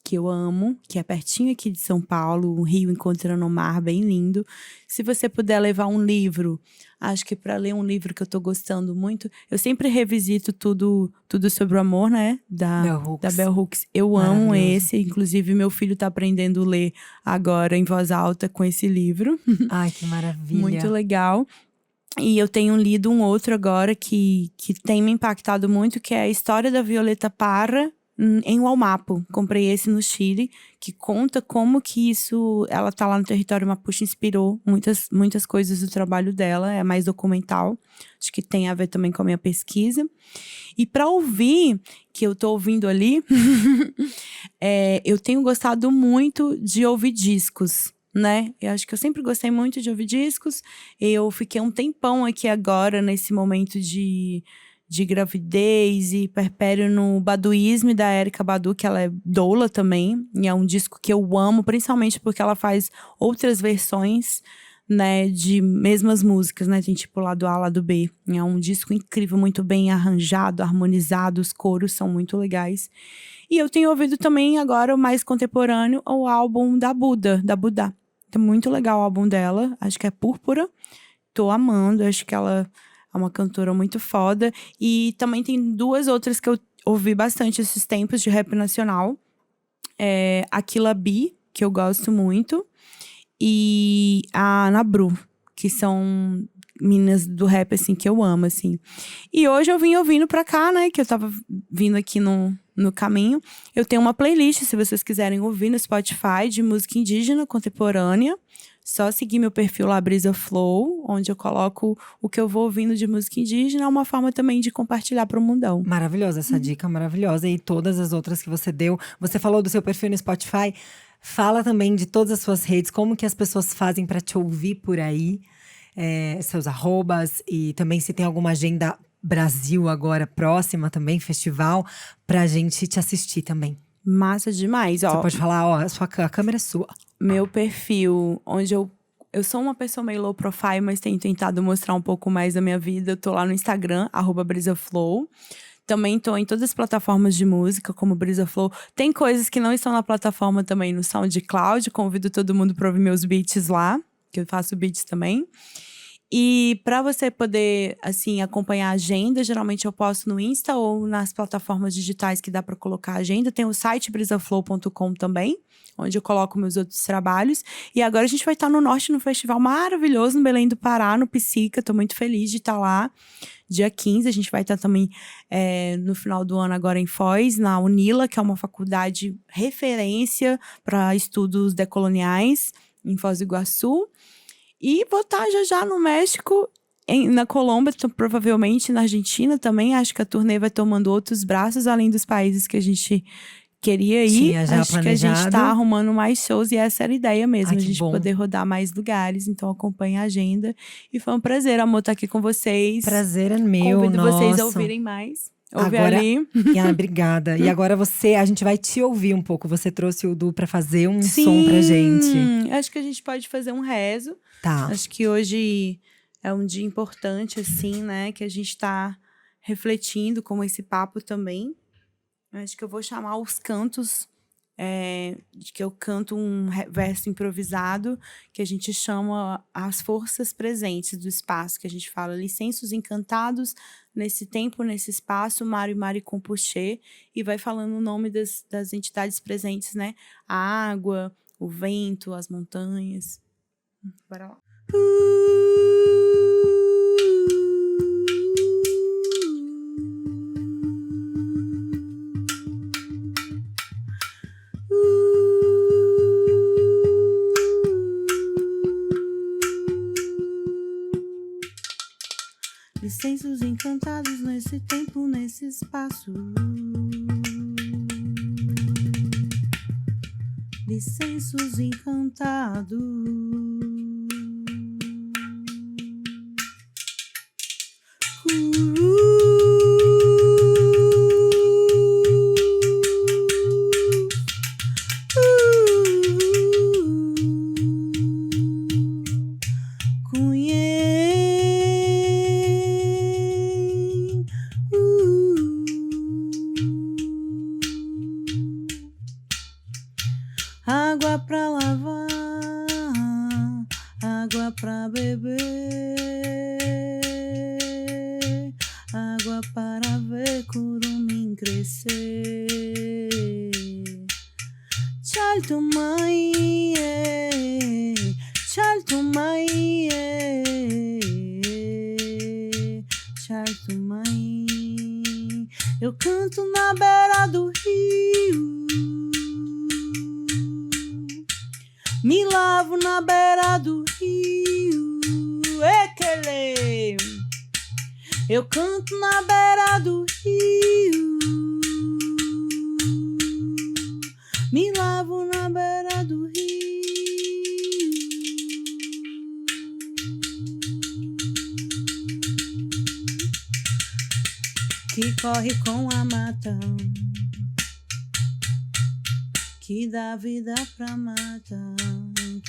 que eu amo, que é pertinho aqui de São Paulo, um rio encontrando o mar, bem lindo. Se você puder levar um livro, acho que para ler um livro que eu tô gostando muito, eu sempre revisito tudo sobre o amor, né, da Bell Hooks. Eu amo Maravilhoso. esse, inclusive meu filho tá aprendendo a ler agora em voz alta com esse livro. Ai, que maravilha. Muito legal. E eu tenho lido um outro agora que tem me impactado muito, que é a história da Violeta Parra, em Wallmapu. Comprei esse no Chile, que conta como que ela tá lá no território mapuche, inspirou muitas coisas do trabalho dela, é mais documental, acho que tem a ver também com a minha pesquisa. E para ouvir, que eu tô ouvindo ali, eu tenho gostado muito de ouvir discos, né? Eu acho que eu sempre gostei muito de ouvir discos. Eu fiquei um tempão aqui agora, nesse momento de gravidez e perpério no Baduísmo da Erykah Badu, que ela é doula também. E é um disco que eu amo, principalmente porque ela faz outras versões, né, de mesmas músicas, né? Tem tipo lado A, lado B. É um disco incrível, muito bem arranjado, harmonizado, os coros são muito legais. E eu tenho ouvido também agora o mais contemporâneo, o álbum da Budá. É muito legal o álbum dela, acho que é Púrpura. Tô amando, acho que ela é uma cantora muito foda. E também tem duas outras que eu ouvi bastante esses tempos de rap nacional. Aquila B, que eu gosto muito. E a Ana Bru, que são meninas do rap, assim, que eu amo, assim. E hoje eu vim ouvindo pra cá, né? Que eu tava vindo aqui no caminho. Eu tenho uma playlist, se vocês quiserem ouvir, no Spotify, de música indígena contemporânea. Só seguir meu perfil lá, Brisa Flow, onde eu coloco o que eu vou ouvindo de música indígena. É uma forma também de compartilhar pro mundão. Maravilhosa essa dica, maravilhosa. E todas as outras que você deu. Você falou do seu perfil no Spotify. Fala também de todas as suas redes, como que as pessoas fazem para te ouvir por aí. Seus arrobas. E também se tem alguma agenda Brasil agora próxima também, festival, pra gente te assistir também. Massa demais, ó. Você pode falar, a câmera é sua. Meu perfil, onde eu sou uma pessoa meio low profile, mas tenho tentado mostrar um pouco mais da minha vida. Eu tô lá no Instagram, @brisaflow. Também tô em todas as plataformas de música, como Brisa Flow. Tem coisas que não estão na plataforma também no SoundCloud. Convido todo mundo pra ouvir meus beats lá, que eu faço beats também. E para você poder, assim, acompanhar a agenda, geralmente eu posto no Insta ou nas plataformas digitais que dá para colocar a agenda. Tem o site brisaflow.com também, onde eu coloco meus outros trabalhos. E agora a gente vai estar no Norte, num festival maravilhoso, no Belém do Pará, no Psica. Tô muito feliz de estar lá, dia 15. A gente vai estar também no final do ano agora em Foz, na Unila, que é uma faculdade referência para estudos decoloniais em Foz do Iguaçu. E vou estar já no México, na Colômbia, provavelmente na Argentina também. Acho que a turnê vai tomando outros braços, além dos países que a gente queria ir. Tinha já Acho planejado. que a gente tá arrumando mais shows e essa era a ideia mesmo, Ai, a que gente bom. poder rodar mais lugares. Então acompanhe a agenda. E foi um prazer, amor, estar aqui com vocês. Prazer é meu, Convido vocês a nossa. ouvirem mais. Ouve Agora, ali. obrigada. E agora a gente vai te ouvir um pouco. Você trouxe o Du pra fazer um som pra gente. Acho que a gente pode fazer um rezo. Tá. Acho que hoje é um dia importante, assim, né? Que a gente tá refletindo com esse papo também. Acho que eu vou chamar os cantos, de que eu canto um verso improvisado, que a gente chama as forças presentes do espaço, que a gente fala licenços encantados nesse tempo, nesse espaço, Mari Mari Compuxê, e vai falando o nome das entidades presentes, né? A água, o vento, as montanhas. Bora lá. Licenços encantados nesse tempo, nesse espaço. Licenços encantados. Água pra lavar, água pra beber, água para ver curumim crescer. Chaltumai, chaltumai, chaltumai. Eu canto na beira do rio, me lavo na beira do rio, equele. Eu canto na beira do rio, me lavo na beira do rio. Que corre com a mata, que dá vida pra mata,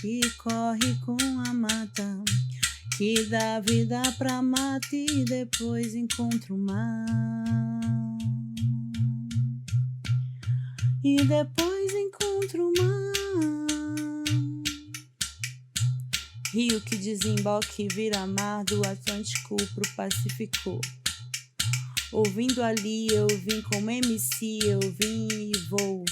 que corre com a mata, que dá vida pra mata e depois encontra o mar. E depois encontra o mar. Rio que desemboca e vira mar, do Atlântico pro Pacífico. Ouvindo ali, eu vim como MC, eu vim e vou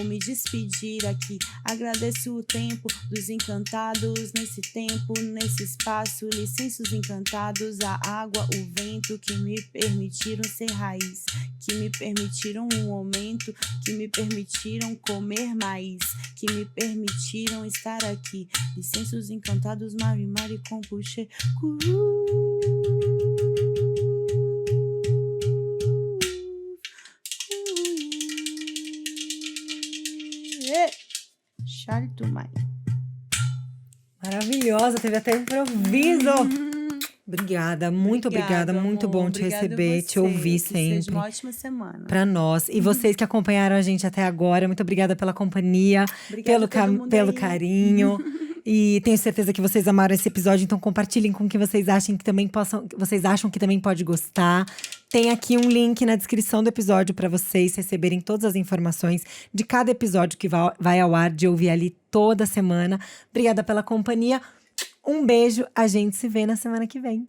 me despedir aqui. Agradeço o tempo dos encantados, nesse tempo, nesse espaço. Licenços encantados, a água, o vento, que me permitiram ser raiz, que me permitiram um momento, que me permitiram comer mais, que me permitiram estar aqui. Licenços encantados, Mari Mari Compuxê, Chaltumai. Maravilhosa, teve até improviso. Obrigada, muito obrigada. Muito amor. bom te Obrigada receber, você. te ouvir Que seja sempre. uma ótima semana. Pra nós. E vocês que acompanharam a gente até agora, muito obrigada pela companhia, Obrigada a todo mundo pelo aí. carinho. E tenho certeza que vocês amaram esse episódio, então compartilhem com quem vocês acham que também pode gostar. Tem aqui um link na descrição do episódio para vocês receberem todas as informações de cada episódio que vai ao ar, de ouvir ali toda semana. Obrigada pela companhia. Um beijo, a gente se vê na semana que vem.